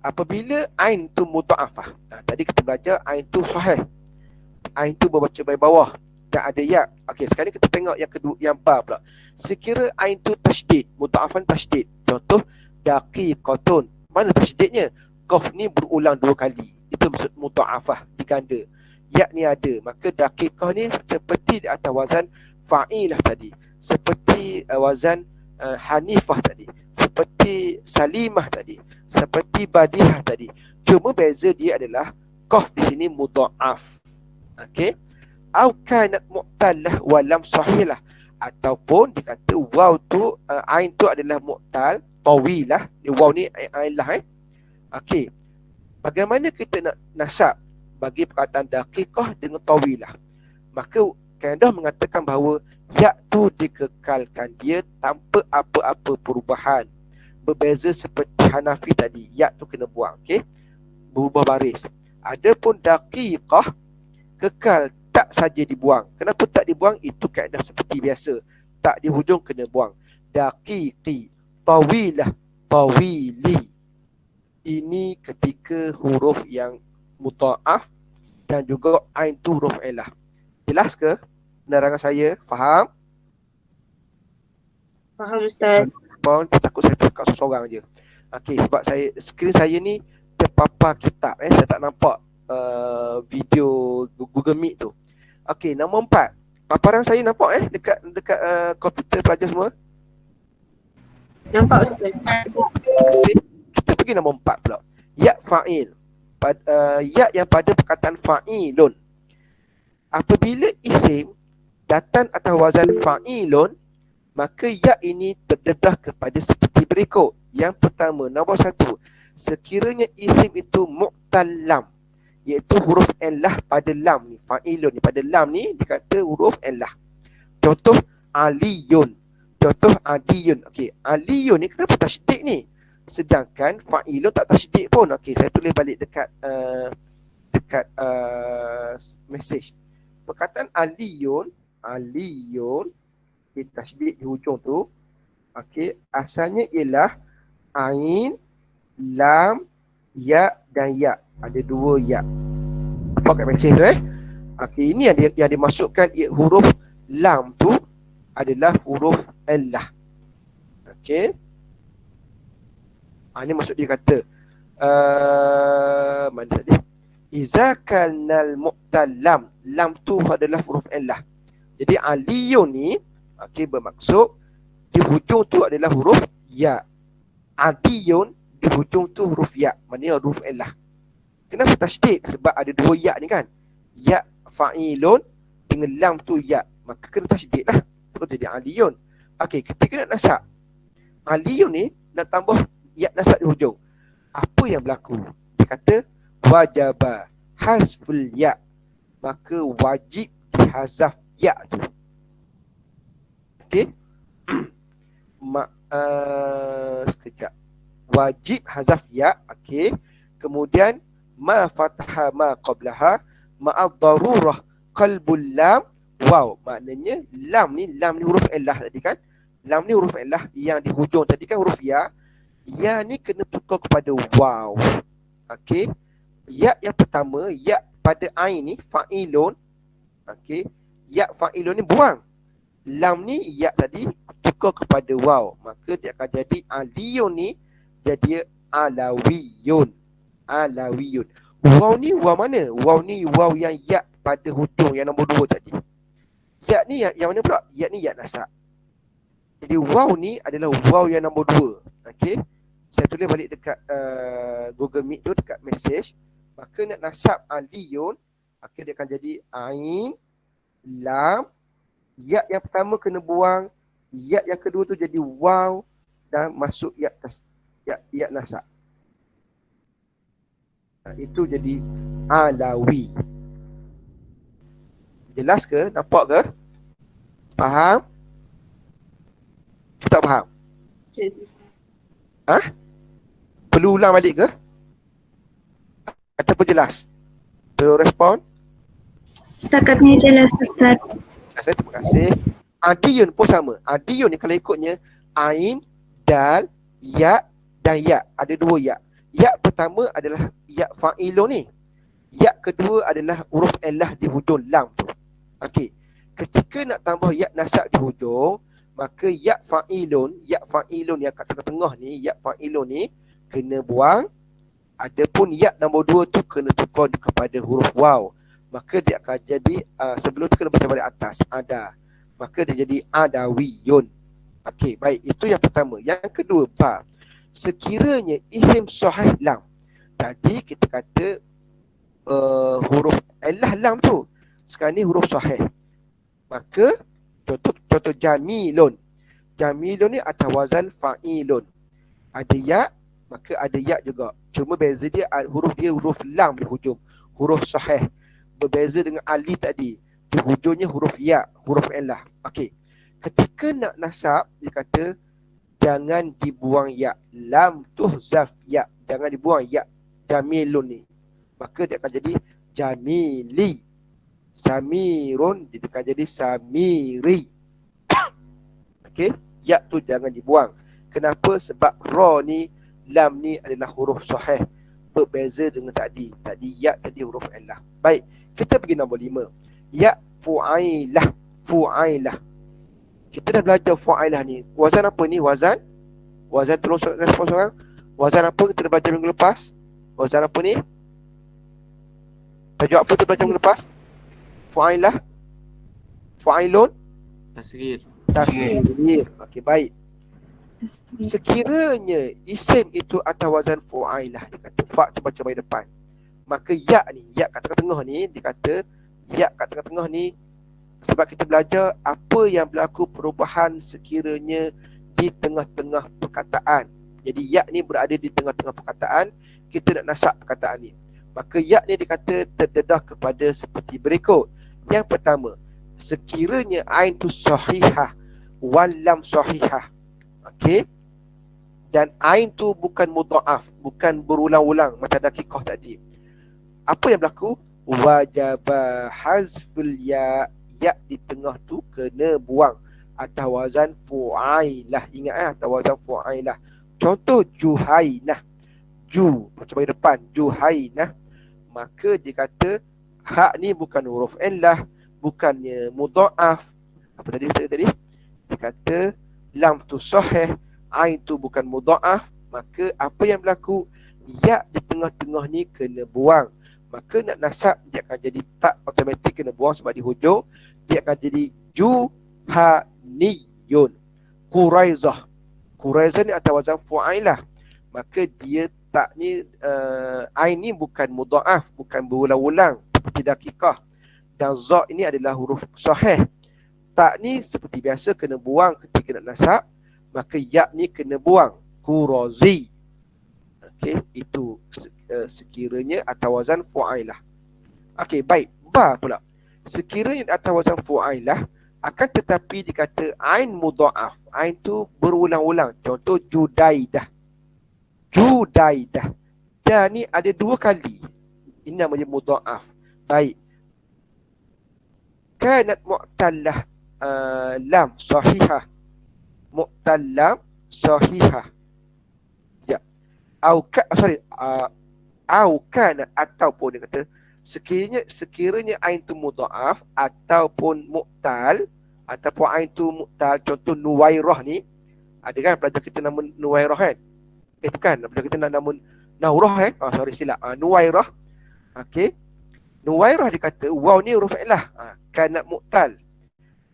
Apabila ain tu mudha'afah. Tadi kita belajar ain tu sahih. Ain tu berbaca baik bawah dan ada ya. Okey, sekarang kita tengok yang kedua, yang ba pula. Sekira ain tu tasydid, mudha'afan tasydid. Contoh daqiqatun. Mana tasydidnya? Qaf ni berulang 2 kali. Itu maksud mudha'afah, diganda. Ya ni ada, maka daqiqah ni seperti di atas wazan fa'ilah tadi, seperti wazan hanifah tadi, seperti salimah tadi, seperti badihah tadi. Cuma beza dia adalah qaf di sini mudha'af. Okey, au kanat mu'tallah wa lam sahilah, ataupun dikata waw tu ain tu adalah mu'tal tawilah. Waw ni ain lah. Okey, bagaimana kita nak nasab bagi perkataan daqiqah dengan tawilah? Maka kaedah mengatakan bahawa ya tu dikekalkan dia tanpa apa-apa perubahan. Berbeza seperti Hanafi tadi, ya tu kena buang, okey, berubah baris. Adapun daqiqah kekal, tak saja dibuang. Kenapa tak dibuang? Itu kaedah seperti biasa, tak di hujung kena buang. Daqiqi, tawilah, tawili. Ini ketika huruf yang mudha'af dan juga ain tu huruf ilah. Jelas ke penerangan saya? Faham? Faham Ustaz. Faham? Takut saya cakap seorang je. Okey, sebab skrin saya ni terpapar kitab. Saya tak nampak video Google Meet tu. Okey, nombor 4. Paparan saya nampak dekat komputer pelajar semua? Nampak Ustaz. Kita pergi nombor 4 pula. Ya fa'il. Ya yang pada perkataan fa'ilun. Apabila isim datang atas wazan fa'ilun, maka ya ini terdedah kepada seperti berikut. Yang pertama, nombor 1, sekiranya isim itu mu'tallam, iaitu huruf illah pada lam ni, fa'ilun ni, pada lam ni dikata huruf illah. Contoh aliyun, contoh adiyun. Okey, aliyun ni kenapa tasydid ni? Sedangkan fa'ilun tak tasydid pun. Okey, saya tulis balik dekat message. Perkataan aliyun tasydid di hujung tu. Okey, asalnya ialah ain, lam, ya dan ya. Ada 2 ya. Apa kat message tu Okey, ini yang dimasukkan huruf lam tu adalah huruf illah. Okey. Ini maksud dia kata mana tadi? Iza kanal mu'tallam, lam tu adalah huruf illah. Jadi aliyun ni bermaksud di hujung tu adalah huruf ya. Adiyun di hujung tu huruf ya, maknanya huruf illah. Kenapa tasydid? Sebab ada 2 ya ni kan. Ya fa'ilun dengan lam tu ya, maka kena tasydid lah. Terus jadi aliyun. Okey, ketika nak nasab aliyun ni nak tambah ya nasab di hujung, apa yang berlaku? Dia kata wajaba hazful ya, maka wajib dihazaf ya tu. Okey. Sekejap. Wajib hazaf ya. Okey. Kemudian ma fataha ma qablaha ma'ad darurah qalbul lam waw. Maknanya lam ni huruf illah tadi kan. Lam ni huruf illah, yang di hujung tadi kan huruf ya. Ya ni kena tukar kepada waw. Okey. Ya yang pertama, ya pada ain ni fa'ilun. Okey. Ya fa'ilun ni buang. Lam ni ya tadi tukar kepada waw, maka dia akan jadi aliyun ni jadi alawiyun. Alawiyun. Waw ni waw mana? Waw ni waw yang ya pada hujung yang nombor 2 tadi. Ya ni yang mana pula? Ya ni ya nasab. Jadi waw ni adalah waw yang nombor 2. Okey. Saya tulis balik dekat Google Meet tu, dekat message. Maka nak nasab aliyun, maka dia akan jadi ain, lam, ya yang pertama kena buang, ya yang kedua tu jadi waw dan masuk ya nasab. Itu jadi alawi. Jelas ke? Nampak ke? Faham? Tak faham? Perlu ulang balik ke? Ataupun jelas? Perlu respon? Setakat ni jelas Ustaz. Saya terima kasih. Adiyun pun sama. Adiyun ni kalau ikutnya ain, dal, ya dan ya. Ada dua ya. Ya pertama adalah ya fa'ilun ni. Ya kedua adalah huruf elah di hujung lam tu. Okey. Ketika nak tambah ya nasab di hujung, maka ya fa'ilun yang kat tengah-tengah ni, ya fa'ilun ni kena buang. Adapun ya nombor 2 tu kena tukar kepada huruf waw. Maka dia akan jadi sebelum tu kena baca balik atas ada. Maka dia jadi adawiyun. Okey, baik. Itu yang pertama. Yang kedua, ba. Sekiranya isim sahih lam. Tadi kita kata huruf elah lam tu. Sekarang ni huruf sahih. Maka contoh jamilun. Jamilun ni atas wazan fa'ilun. Ada ya, maka ada ya juga. Cuma beza dia huruf lam di hujung. Huruf sahih. Berbeza dengan alif tadi. Di hujungnya huruf ya, huruf elah. Okey. Ketika nak nasab, dia kata jangan dibuang ya. Lam tuhzaf ya. Jangan dibuang ya. Jamilun ni. Maka dia akan jadi jamili. Samirun dia akan jadi samiri. Okey. Ya tu jangan dibuang. Kenapa? Sebab ra ni, lam ni adalah huruf sahih. Berbeza dengan tadi. Tadi ya, tadi huruf elah. Baik. Kita pergi nombor 5. Ya fu'ailah. Fu'ailah. Kita dah belajar fu'ailah ni. Wazan apa ni? Wazan tolong respon seorang. Wazan apa kita dah belajar minggu lepas? Wazan apa ni? Tajuk apa kita belajar minggu lepas? Fu'ailah. Fu'ailun. Tasghir. Okey, baik. Sekiranya isim itu atas wazan fu'ailah, dia kata fa tu baca bagi depan. Maka ya ni, ya kat tengah-tengah ni, dia kata ya kat tengah-tengah ni, sebab kita belajar apa yang berlaku perubahan sekiranya di tengah-tengah perkataan. Jadi ya ni berada di tengah-tengah perkataan, kita nak nasab perkataan ni. Maka ya ni dikata terdedah kepada seperti berikut. Yang pertama, sekiranya ain tu sahihah wal lam sahihah. Okey. Dan ain tu bukan mudha'af, bukan berulang-ulang macam dakikah tadi. Apa yang berlaku? Wajaba hazful ya. Ya di tengah tu kena buang atas wazan fu'ailah. Ingat atas wazan fu'ailah. Contoh juhainah. Ju macam bagi depan, juhainah. Maka dia kata hak ni bukan huruf illah, bukannya mudha'af. Apa tadi tadi? Dia kata lam tu sahih, ain tu bukan mudha'af. Maka apa yang berlaku? Ya di tengah-tengah ni kena buang. Maka nak nasab dia akan jadi tak automatik kena buang sebab di hujung. Dia akan jadi juhaniyun. Quraizah. Quraizah ni atas wazan fu'ailah. Maka dia tak ni ain ni bukan mudha'af, bukan berulang-ulang seperti dakikah. Dan za ini adalah huruf sahih. Tak ni seperti biasa kena buang ketika nak nasab. Maka ya ni kena buang. Qurazi. Okey, itu sekiranya atas wazan fu'ailah. Okey, baik. Ba pula. Sekiranya atas wazan fu'ailah, akan tetapi dikata ain mudha'af. Ain tu berulang-ulang. Contoh judaidah. Judaidah. Dan ni ada 2 kali. Ini namanya mudha'af. Baik. Kanat mu'tallah lam sahihah. Mu'tallam sahihah. Ya. Au kana ataupun dia kata sekiranya ain tu mudha'af ataupun mu'tal, ataupun ain tu mu'tal, contoh Nuwairah ni. Ada kan pelajar kita nama Nuwairah kan? Bukan, pelajar kita nama Naurah kan? Silap. Nuwairah. Okey. Nuwairah dikata waw ni huruf ilah. Kana mu'tal.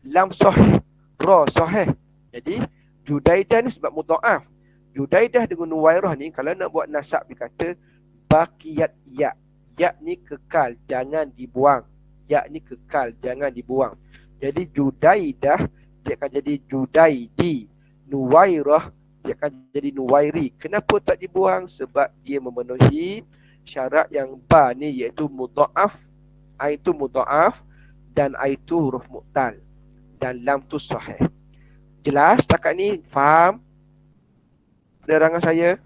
Lam sahih, ra sahih. Jadi Judaidah ni sebab mudha'af. Judaidah dengan Nuwairah ni kalau nak buat nasab dia kata baqiyat ya. Ya ni kekal, jangan dibuang. Ya ni kekal, jangan dibuang. Jadi Judaidah dia akan jadi Judaidi. Nuwairah dia akan jadi Nuwairi. Kenapa tak dibuang? Sebab dia memenuhi syarat yang ba ni iaitu mudha'af. A itu mudha'af dan A itu huruf mu'tal dan lam tu sahih. Jelas setakat ni? Faham penerangan saya?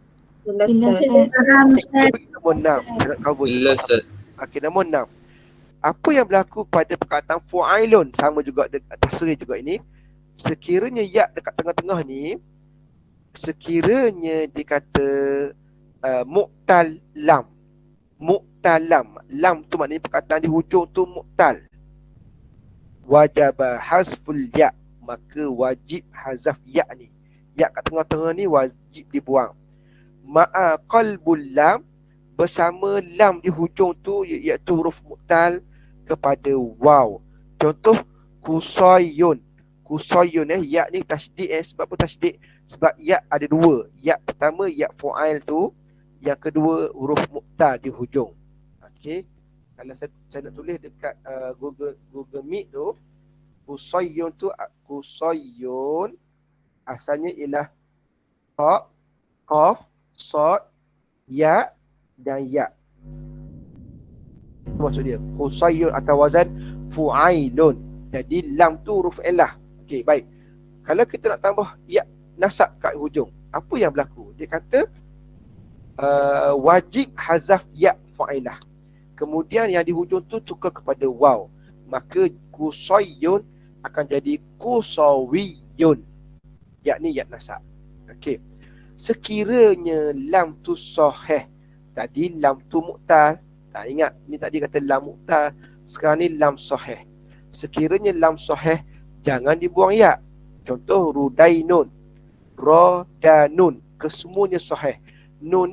Jelas Jelas, Ustaz. faham Ustaz. Nombor 6. Saya nak cover. Jelas Ustaz. Okey, nombor 6. Apa yang berlaku pada perkataan fu'ailun? Sama juga tasrih juga ini. Sekiranya ya dekat tengah-tengah ni, sekiranya dikata mu'tal lam. Mu'tal lam. Lam tu maknanya perkataan di hujung tu mu'tal. Wajaba hazful ya. Maka wajib hazaf ya ni. Ya kat tengah-tengah ni wajib dibuang. Ma'a qalbul lam, bersama lam di hujung tu iaitu huruf mu'tal kepada waw. Contoh kusayun. Kusayun ya ni tasydid sebab apa tasydid? Sebab ya ada dua. Ya pertama ya fu'ail tu, yang kedua huruf mu'tal di hujung. Okey. Kalau saya nak tulis dekat Google Meet tu, kusayun tu kusayun asalnya ialah qa, qaf, sad, ya dan ya. Itu maksud dia. Kusayun atau wazan fu'ailun. Jadi lam tu huruf ilah. Okey, baik. Kalau kita nak tambah ya nasab kat hujung, apa yang berlaku? Dia kata wajib hazaf ya fa'ilah. Kemudian yang di hujung tu tukar kepada waw. Maka kusayun akan jadi kusawiyun. Yakni ya nasab. Okey. Sekiranya lam tu sahih. Tadi lam tu mu'tal. Tak ingat ni tadi kata lam mu'tal. Sekarang ni lam sahih. Sekiranya lam sahih, jangan dibuang ya. Contoh rudainun, rodanun, kesemuanya sahih. Nun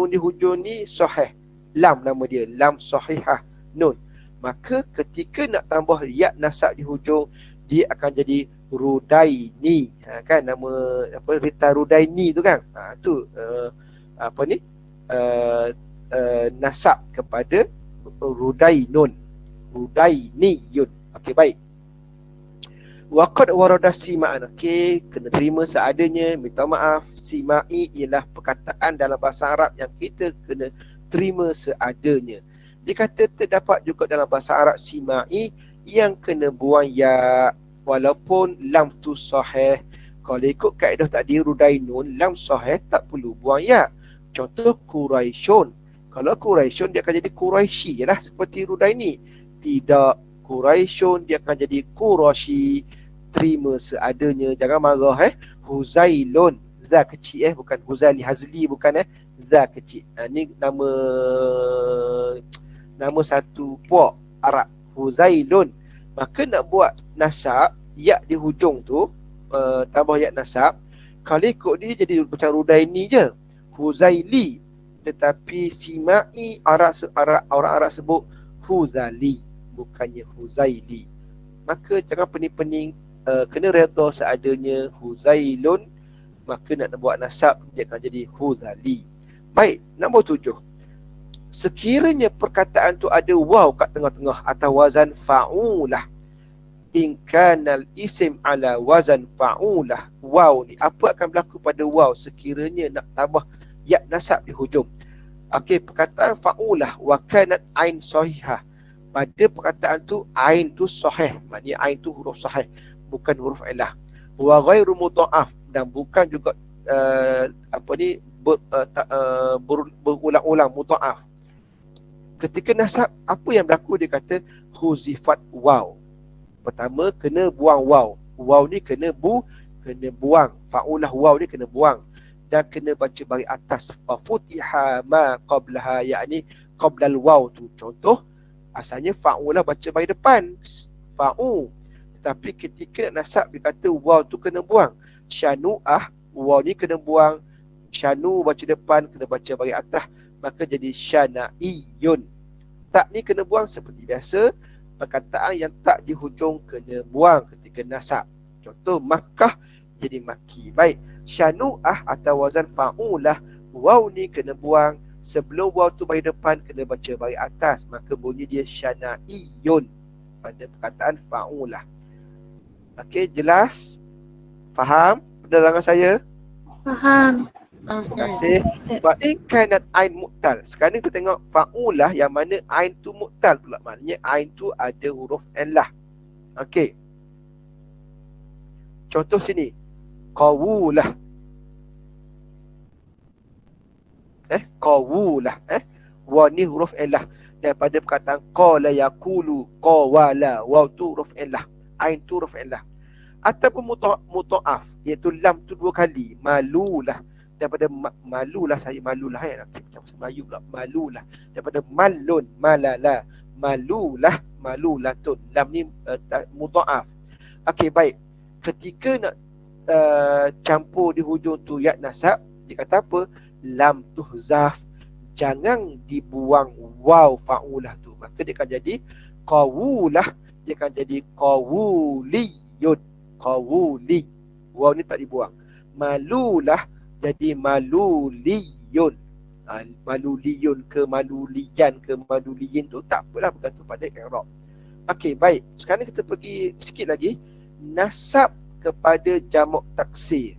di hujung ni sahih. Lam nama dia, lam sahihah nun. Maka ketika nak tambah ya nasab di hujung, dia akan jadi Rudaini. Kan nama apa Rita Rudaini tu kan. Tu apa ni? Nasab kepada Rudainun. Rudainiyun. Okey, baik. Waqad warada sima'an. Okey, kena terima seadanya. Minta maaf. Sima'i ialah perkataan dalam bahasa Arab yang kita kena terima seadanya. Dia kata terdapat juga dalam bahasa Arab sima'i yang kena buang ya walaupun lam tu sahih. Kalau ikut kaedah tadi Rudainun, lam sahih tak perlu buang ya. Contoh Quraisyun. Kalau Quraisyun dia akan jadi Quraisy lah seperti Rudaini. Tidak, Quraisyun dia akan jadi Quraisy. Terima seadanya, jangan marah Huzailun, za kecil bukan Huzali Hazli bukan za kecil. Ni nama satu puak Arab, Huzailun. Maka nak buat nasab ya di hujung tu, tambah ya nasab. Kalau ikut dia jadi macam Rudaini je, Huzaili. Tetapi sima'i orang Arab sebut Huzali, bukannya Huzaili. Maka jangan pening-pening, kena redha seadanya Huzailun. Maka nak buat nasab dia akan jadi Huzali. Baik, nombor 7. Sekiranya perkataan tu ada waw kat tengah-tengah atau wazan fa'ulah. In kanal isim ala wazan fa'ulah. Waw ni, apa akan berlaku pada waw sekiranya nak tambah ya nasab di hujung? Okey, perkataan fa'ulah wa kanat ain sahihah. Pada perkataan tu ain tu sahih. Maknanya ain tu huruf sahih, bukan huruf ilah. Wa ghairu mudha'af, dan bukan juga berulang-ulang mudha'af. Ketika nasab, apa yang berlaku? Dia kata huzifat waw. Pertama, kena buang waw. Waw ni kena buang. Fa'ulah waw ni kena buang. Dan kena baca bagi atas. Futiha ma qablaha, yakni qablal waw tu. Contoh, asalnya fa'ulah baca bagi depan. Fa'u. Tetapi ketika nak nasab, dia kata waw tu kena buang. Syanu'ah, waw ni kena buang. Syanu baca depan, kena baca bagi atas. Maka jadi syana'iyun. Tak ni kena buang seperti biasa. Perkataan yang tak di hujung kena buang ketika nasab. Contoh Makkah jadi Maki. Baik, Syanu'ah atau wazan fa'ulah, waw ni kena buang. Sebelum waw tu bagi depan, kena baca bagi atas. Maka bunyi dia syana'iyun pada perkataan fa'ulah. Okey, jelas? Faham penerangan saya? Faham. Terima kasih. Fa'in kanat ain mu'tal. Sekarang kita tengok fa'ulah yang mana ain tu mu'tal pula. Maknanya ain tu ada huruf enlah. Okey. Contoh sini. Qawulah. Qawulah. Wa ni huruf enlah. Daripada perkataan qala yaqulu, qawala. Waw tu huruf enlah. Ain tu huruf enlah. Ataupun muta'af, iaitu lam tu 2 kali. Malulah. Daripada malulah, saya malulah macam Melayu pula. Malulah. Daripada malun, malala. Malulah, malulatun. Lam ni muta'af. Okey, baik. Ketika nak campur di hujung tu ya nasab, dia kata apa? Lam tuhzaf. Jangan dibuang waw fa'ulah tu. Maka dia akan jadi qawulah. Dia akan jadi qawuliyun. Qawuli. Waw ni tak dibuang. Malulah jadi maluliyun. Maluliyun ke maluliyan ke maluliyin tu tak apalah, bergantung pada i'rab. Okey, baik. Sekarang kita pergi sikit lagi. Nasab kepada jamak taksir.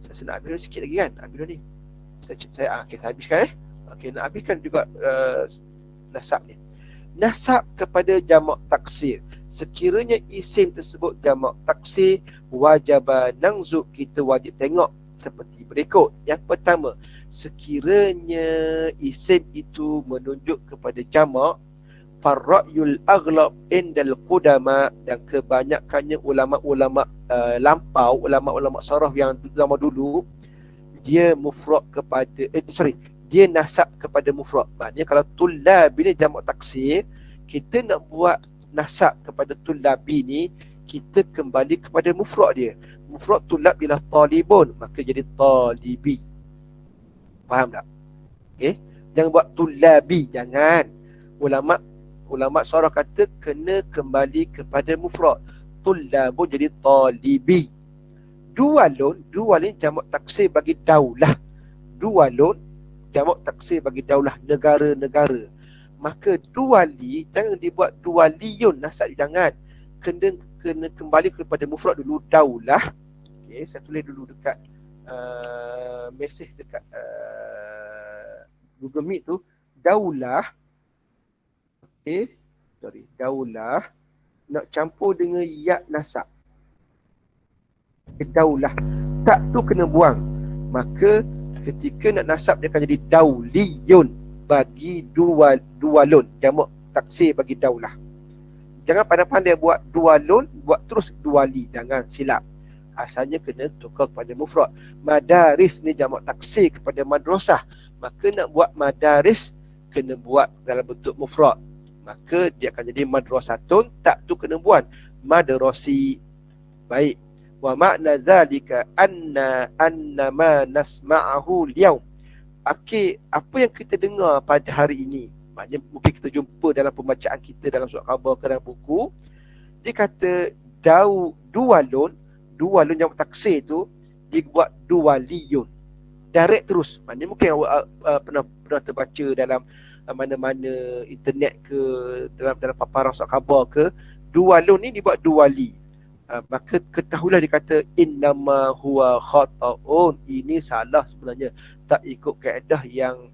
Saya nak ambil sikit lagi kan? Ambil ni. Saya habiskan Okey, nak habiskan juga nasab ni. Nasab kepada jamak taksir. Sekiranya isim tersebut jamak taksir, wajib nangzub, kita wajib tengok seperti berikut. Yang pertama, sekiranya isim itu menunjuk kepada jamak, farra'yul aghlab indal qudama, dan kebanyakannya ulama-ulama lampau, ulama-ulama saraf yang lama dulu, dia mufrad kepada dia nasab kepada mufrad. Maknanya kalau tullab ni jamak taksir, kita nak buat nasab kepada tullabi ni, kita kembali kepada mufrad dia. Mufrad tullab ialah talibun, maka jadi talibi. Faham tak? Okey, jangan buat tullabi, jangan. Ulama sarah kata kena kembali kepada mufrad. Tullabun jadi talibi. Dualun jamak taksir bagi daulah. Dualun jamak taksir bagi daulah, negara-negara. Maka duali jangan dibuat dualiyun, nasab jangan. Kena kembali kepada mufrad dulu, daulah. Okey, saya tulis dulu dekat mesej dekat Google Meet tu, daulah. Okey, daulah nak campur dengan ya nasab. Daulah, tak tu kena buang. Maka ketika nak nasab dia akan jadi dauliyun bagi dualun, jamak taksir bagi daulah. Jangan pandai-pandai buat dualun, buat terus duali, jangan silap. Asalnya kena tukar kepada mufrad. Madaris ni jamak taksir kepada madrasah, maka nak buat madaris kena buat dalam bentuk mufrad. Maka dia akan jadi madrasatun, tak tu kena buang, madrasi. Baik. Wa makna zalika anna ma nasma'ahu al-yawm. Okey, apa yang kita dengar pada hari ini, maknanya mungkin kita jumpa dalam pembacaan kita dalam surat khabar ke dalam buku, dia kata dualun jamak taksir tu dibuat dualiyun. Direct terus. Maknanya mungkin awak pernah terbaca dalam mana-mana internet ke, dalam paparan surat khabar ke, dualun ni dibuat duali. Maka ketahuilah dia kata innama huwa khata'un, ini salah sebenarnya, tak ikut kaedah yang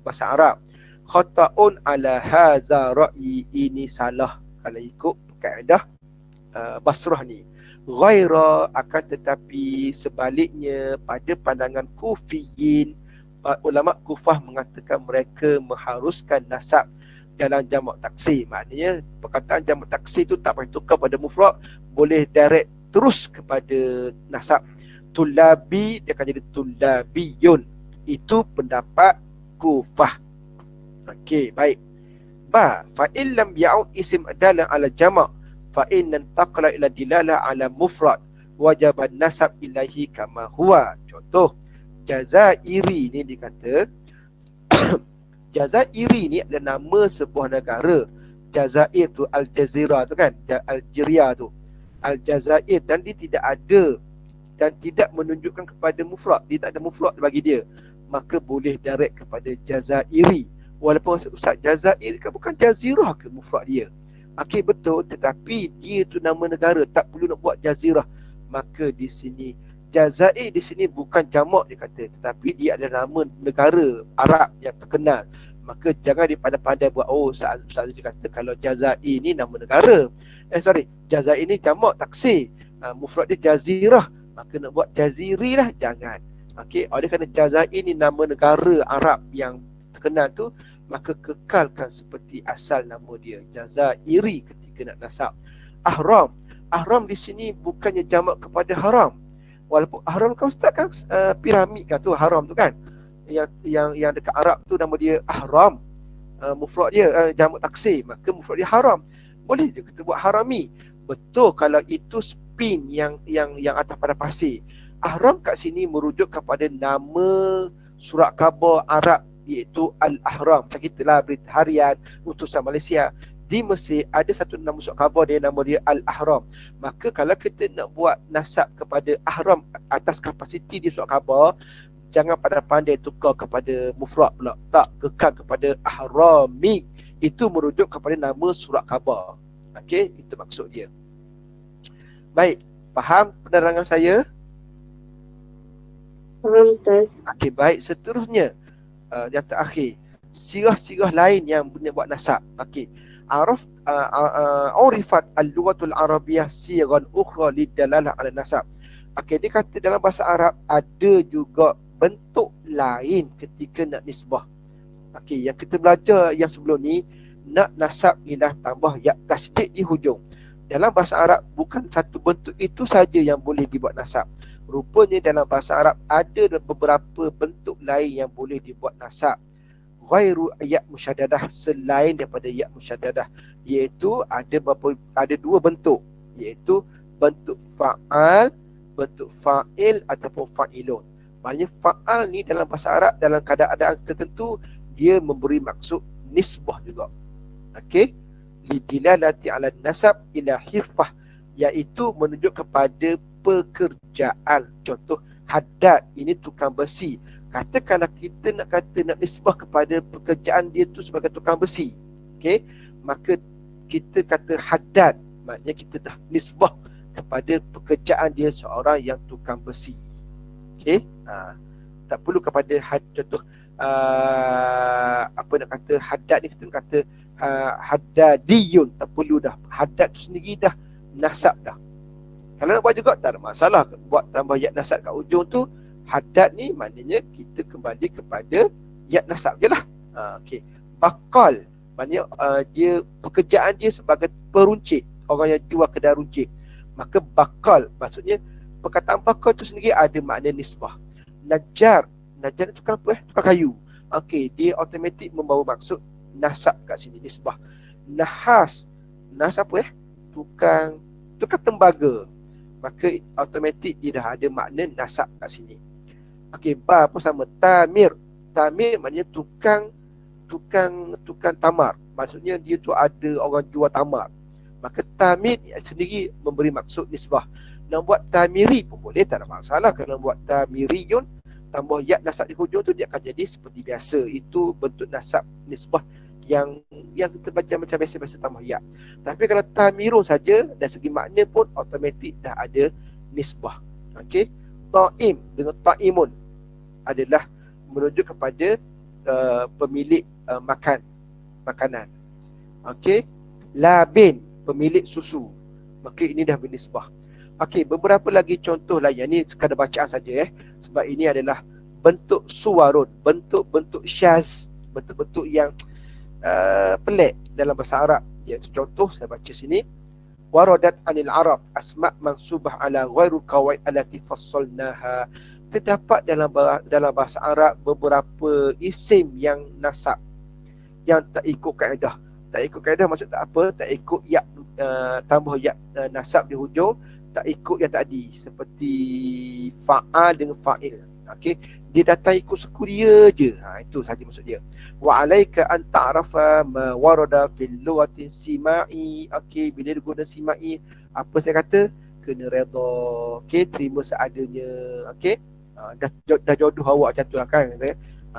bahasa Arab. Khata'un ala hadza ra'yi, ini salah kalau ikut kaedah Basrah ni. Ghaira, akan tetapi sebaliknya pada pandangan Kufiyin, ulama Kufah mengatakan mereka mengharuskan nasab dalam jamak taksir. Maknanya perkataan jamak taksir tu tak payah tukar pada mufrad, boleh direct terus kepada nasab. Tullabi dia akan jadi tullabiyun. Itu pendapat Kufah. Okey, baik. Fa in lam ya'ud isim adalah ala jamak, fa in taqala ila dilalah ala mufrad, wajib nasab ilahi kama huwa. Contoh Jazairi ni dikata Jazairi ni adalah nama sebuah negara. Jazair tu Al-Jazira tu kan, Algeria tu, Al-Jazair, dan dia tidak ada dan tidak menunjukkan kepada mufrad, dia tak ada mufrad bagi dia, maka boleh direct kepada jazairi. Walaupun Ustaz, Jazair kan bukan jazirah ke mufrad dia? Okey, betul, tetapi dia tu nama negara, tak perlu nak buat jazirah. Maka di sini Jazair di sini bukan jamak dia kata, tetapi dia adalah nama negara Arab yang terkenal. Maka jangan dipandai-pandai buat, oh Ustaz dia kata kalau Jazair ni nama negara. Jazair ni jamak taksir, mufrad dia jazirah, maka nak buat jaziri lah, jangan. Okey, oleh kerana Jazair ni nama negara Arab yang terkenal tu, maka kekalkan seperti asal nama dia, Jazairi, ketika nak nasab. Ahram di sini bukannya jamak kepada haram. Walaupun haram kan Ustaz kan piramid kan tu, haram tu kan, yang dekat Arab tu nama dia ahram, mufrad dia jamak taksir, maka mufrad dia haram. Boleh je kita buat harami. Betul kalau itu spin yang atas pada pasir. Ahram kat sini merujuk kepada nama surat khabar Arab, iaitu Al-Ahram. Macam kita lah berita harian utusan Malaysia di Mesir, ada satu nama surat khabar dia, nama dia Al-Ahram. Maka kalau kita nak buat nasab kepada Ahram atas kapasiti di surat khabar, jangan pandai-pandai tukar kepada mufrad pula, tak, kekal kepada Ahrami. Itu merujuk kepada nama surat khabar. Okey, itu maksud dia. Baik, faham penerangan saya? Faham Ustaz. Okey, baik, seterusnya yang terakhir, sirah-sirah lain yang boleh buat nasab. Okey, urifat al-lughatul arabiyyah siran ukhra lidalalah ala nasab. Okey, dia kata dalam bahasa Arab ada juga bentuk lain ketika nak nisbah. Okey, yang kita belajar yang sebelum ni, nak nasab ialah tambah ya tasydid di hujung. Dalam bahasa Arab bukan satu bentuk itu saja yang boleh dibuat nasab. Rupanya dalam bahasa Arab ada beberapa bentuk lain yang boleh dibuat nasab, ghairu ya musyaddadah, selain daripada ya musyaddadah, iaitu ada dua bentuk, iaitu bentuk fa'al, bentuk fa'il ataupun fa'ilun. Maknanya fa'al ni dalam bahasa Arab dalam keadaan tertentu dia memberi maksud nisbah juga. Okey, lidilalati ala nasab ila hirfah, iaitu menunjuk kepada pekerjaan. Contoh, haddad, ini tukang besi. Katakanlah kita nak nisbah kepada pekerjaan dia tu sebagai tukang besi, okey, maka kita kata haddad, maknanya kita dah nisbah kepada pekerjaan dia seorang yang tukang besi. Okey, tak perlu kepada contoh apa nak kata haddad ni, kita kata haddadiyun, tak perlu dah, haddad tu sendiri dah nasab dah. Kalau nak buat juga tak ada masalah, buat tambah ya nasab kat ujung tu, haddad ni maknanya kita kembali kepada ya nasab je lah. Okey, bakal maknanya dia pekerjaan dia sebagai peruncit, orang yang jual kedai runcit, maka bakal maksudnya perkataan bakal tu sendiri ada makna nisbah. Najjar ni tukang apa tukang kayu. Okey, dia automatik membawa maksud nasab kat sini, nisbah. Nahas apa tukang tembaga, maka automatik dia dah ada makna nasab kat sini. Okey, ba pun sama. Tamir maknanya tukang tamar, maksudnya dia tu ada orang jual tamar, maka tamir sendiri memberi maksud nisbah. Nak buat tamiri pun boleh, tak ada masalah. Kalau buat tamiriyun tambah ya nasab di hujung tu, dia akan jadi seperti biasa. Itu bentuk nasab nisbah yang kita baca macam biasa-biasa tambah ya. Tapi kalau tamirun saja, dari segi makna pun automatik dah ada nisbah. Okey, ta'im dengan ta'imun adalah merujuk kepada pemilik makanan. Okey, labin pemilik susu, maka ini dah bernisbah. Okey, beberapa lagi contoh lain. Ini sekadar bacaan saja sebab ini adalah bentuk suwarun, bentuk syaz, bentuk-bentuk yang pelik dalam bahasa Arab. Contoh saya baca sini, waradat anil Arab asma' mansubah ala ghairul qawaid allati fassalnaha. Terdapat dalam bahasa Arab beberapa isim yang nasab yang tak ikut kaedah. Tak ikut kaedah maksud tak apa? Tak ikut ya tambah ya nasab di hujung, tak ikut yang tadi seperti fa'al dengan fa'il. Okey, dia datang ikut suku dia je. Itu saja maksud dia. Wa alaika an ta'rafa ma warada fil lughatin sima'i. Okey, bila dia guna sima'i, apa saya kata? kena redha, okey, terima seadanya, okey. Dah jodoh awak macam tu lah kan,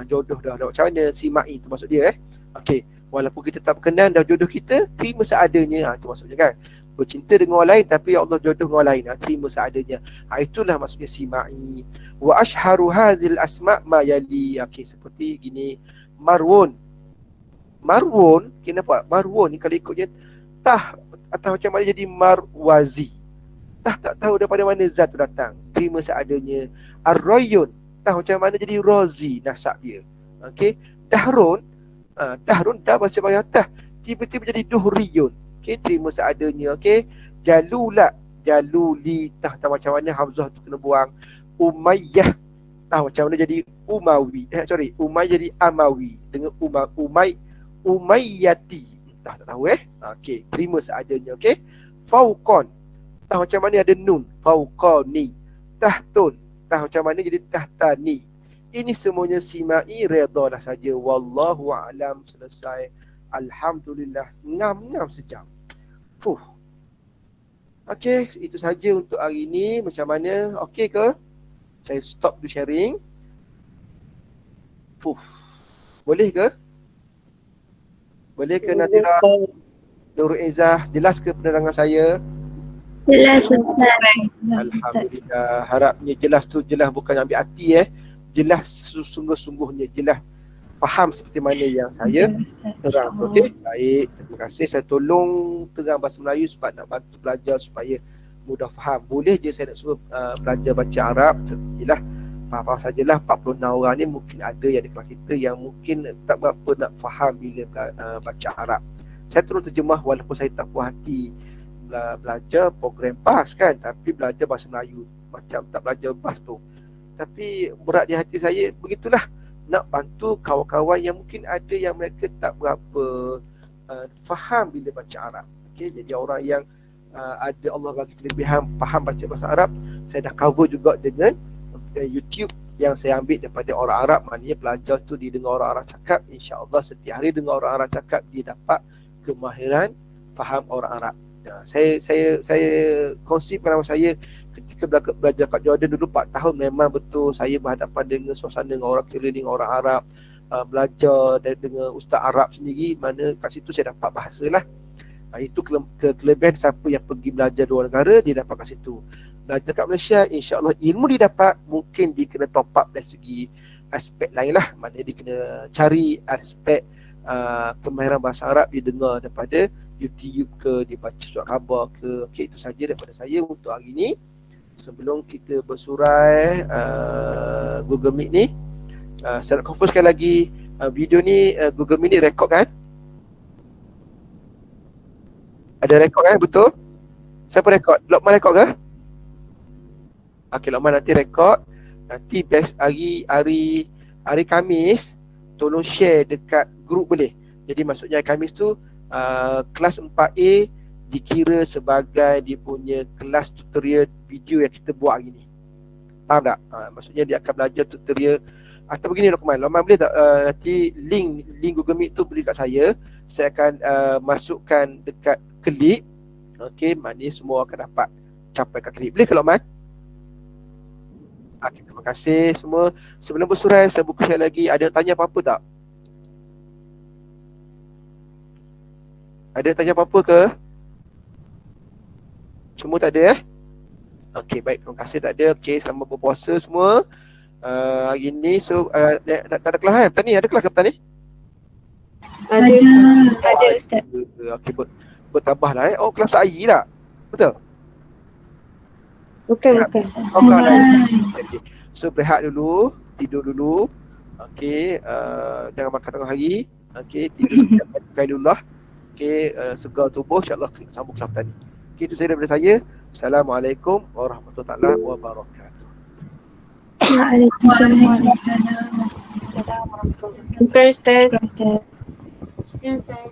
jodoh dah macam mana simai tu maksud dia okey, walaupun kita tak berkenan, dah jodoh kita, terima seadanya, tu maksudnya kan. Bercinta dengan orang lain tapi Allah jodoh dengan orang lain, terima seadanya, itulah maksudnya simai. Wa ashharu hadhil asma' ma yali, okey, seperti gini. Marwun, kenapa Marwun ni kalau ikutnya tah atau macam mana jadi Marwazi, tak tahu daripada mana zat tu datang, terima seadanya. Ar-Rayun, tak macam mana jadi Rozi nasab dia. Okey, Dahrun, Dahrun dah baca bahagian atas, tiba-tiba jadi Duhriyun. Okey, terima seadanya. Okey, Jaluli, tak macam mana hamzah tu kena buang. Umayyah, tak macam mana jadi Umawi. Umayyah jadi Amawi dengan Umayyati. Tak tahu Okey, terima seadanya. Okey, Fauqon, macam mana ada nun, fauqani. Tahtun, macam mana jadi tahtani. Ini semuanya simai, redha dah saja. Wallahu a'lam. Selesai, alhamdulillah. Ngam sejam. Okey, itu saja untuk hari ini. Macam mana, okey ke? Saya stop dulu sharing. Boleh ke? Boleh ke Nadira, Nurul Izzah, jelas ke penerangan saya? Jelas Ustaz. Alhamdulillah. Harapnya jelas tu jelas bukan ambil hati jelas sungguh-sungguhnya, jelas faham seperti mana yang saya terang. Okey, baik, terima kasih. Saya tolong terang bahasa Melayu sebab nak bantu pelajar supaya mudah faham. Boleh je saya nak suruh pelajar baca Arab, jelas faham sajalah. 46 orang ni mungkin ada yang di kelas kita yang mungkin tak berapa nak faham bila baca Arab. Saya terus terjemah walaupun saya tak puas hati belajar program PAS kan, tapi belajar bahasa Melayu macam tak belajar BAS tu. Tapi berat di hati saya, begitulah, nak bantu kawan-kawan yang mungkin ada yang mereka tak berapa faham bila baca Arab. Okey, jadi orang yang ada Allah bagi kelebihan faham baca bahasa Arab, saya dah cover juga dengan YouTube yang saya ambil daripada orang Arab. Maknanya pelajar tu dia dengar orang Arab cakap, insya-Allah setiap hari dengar orang Arab cakap, dia dapat kemahiran faham orang Arab. Saya kongsi pengalaman saya ketika belajar kat Jordan dulu 4 tahun. Memang betul saya berhadapan dengan suasana dengan orang keliling, orang Arab, belajar dengan ustaz Arab sendiri, mana kat situ saya dapat bahasa lah. Itu kelebihan siapa yang pergi belajar luar negara, dia dapat kat situ. Belajar kat Malaysia, insya-Allah ilmu dia dapat, mungkin dia kena top up dari segi aspek lain lah. Maknanya dia kena cari aspek kemahiran bahasa Arab, dia dengar daripada YouTube ke, dia baca surat khabar ke. Okey, itu saja daripada saya untuk hari ini. Sebelum kita bersurai Google Meet ni, saya nak confirm sekali lagi, video ni Google Meet ni rekod kan? Ada rekod kan? Betul? Siapa rekod? Lokman rekod ke? Okey, Lokman nanti rekod. Nanti best hari Khamis, tolong share dekat grup boleh. Jadi maksudnya Khamis tu kelas 4A dikira sebagai dia punya kelas tutorial video yang kita buat hari ni. Faham tak? Maksudnya dia akan belajar tutorial. Atau begini Lokman boleh tak nanti link Google Meet tu beri kat saya akan masukkan dekat klip. Okey, maknanya semua akan dapat capai kat klip. Boleh ke Lokman? Okay, terima kasih semua. Sebelum bersurai, saya buka sekali lagi. Ada yang tanya apa-apa tak? Ada yang tanya apa-apa ke? Semua tak ada Okey, baik, terima kasih, tak ada. Okey, selamat berpuasa semua hari ni. So tak ada kelas kan? Petani, ada kelas ke petani? Ada Ustaz. Okey, bertambahlah Oh, kelas AI tak? Betul? Bukan. Okay. So berehat dulu, tidur dulu. Okey, jangan makan tengah hari. Okey, tidur kailullah. Okey, segar tubuh, insya-Allah sambung kelas petani. Okey, itu saja daripada saya. Assalamualaikum warahmatullahi wabarakatuh. Waalaikumsalam. Bukan Ustaz. Ustaz.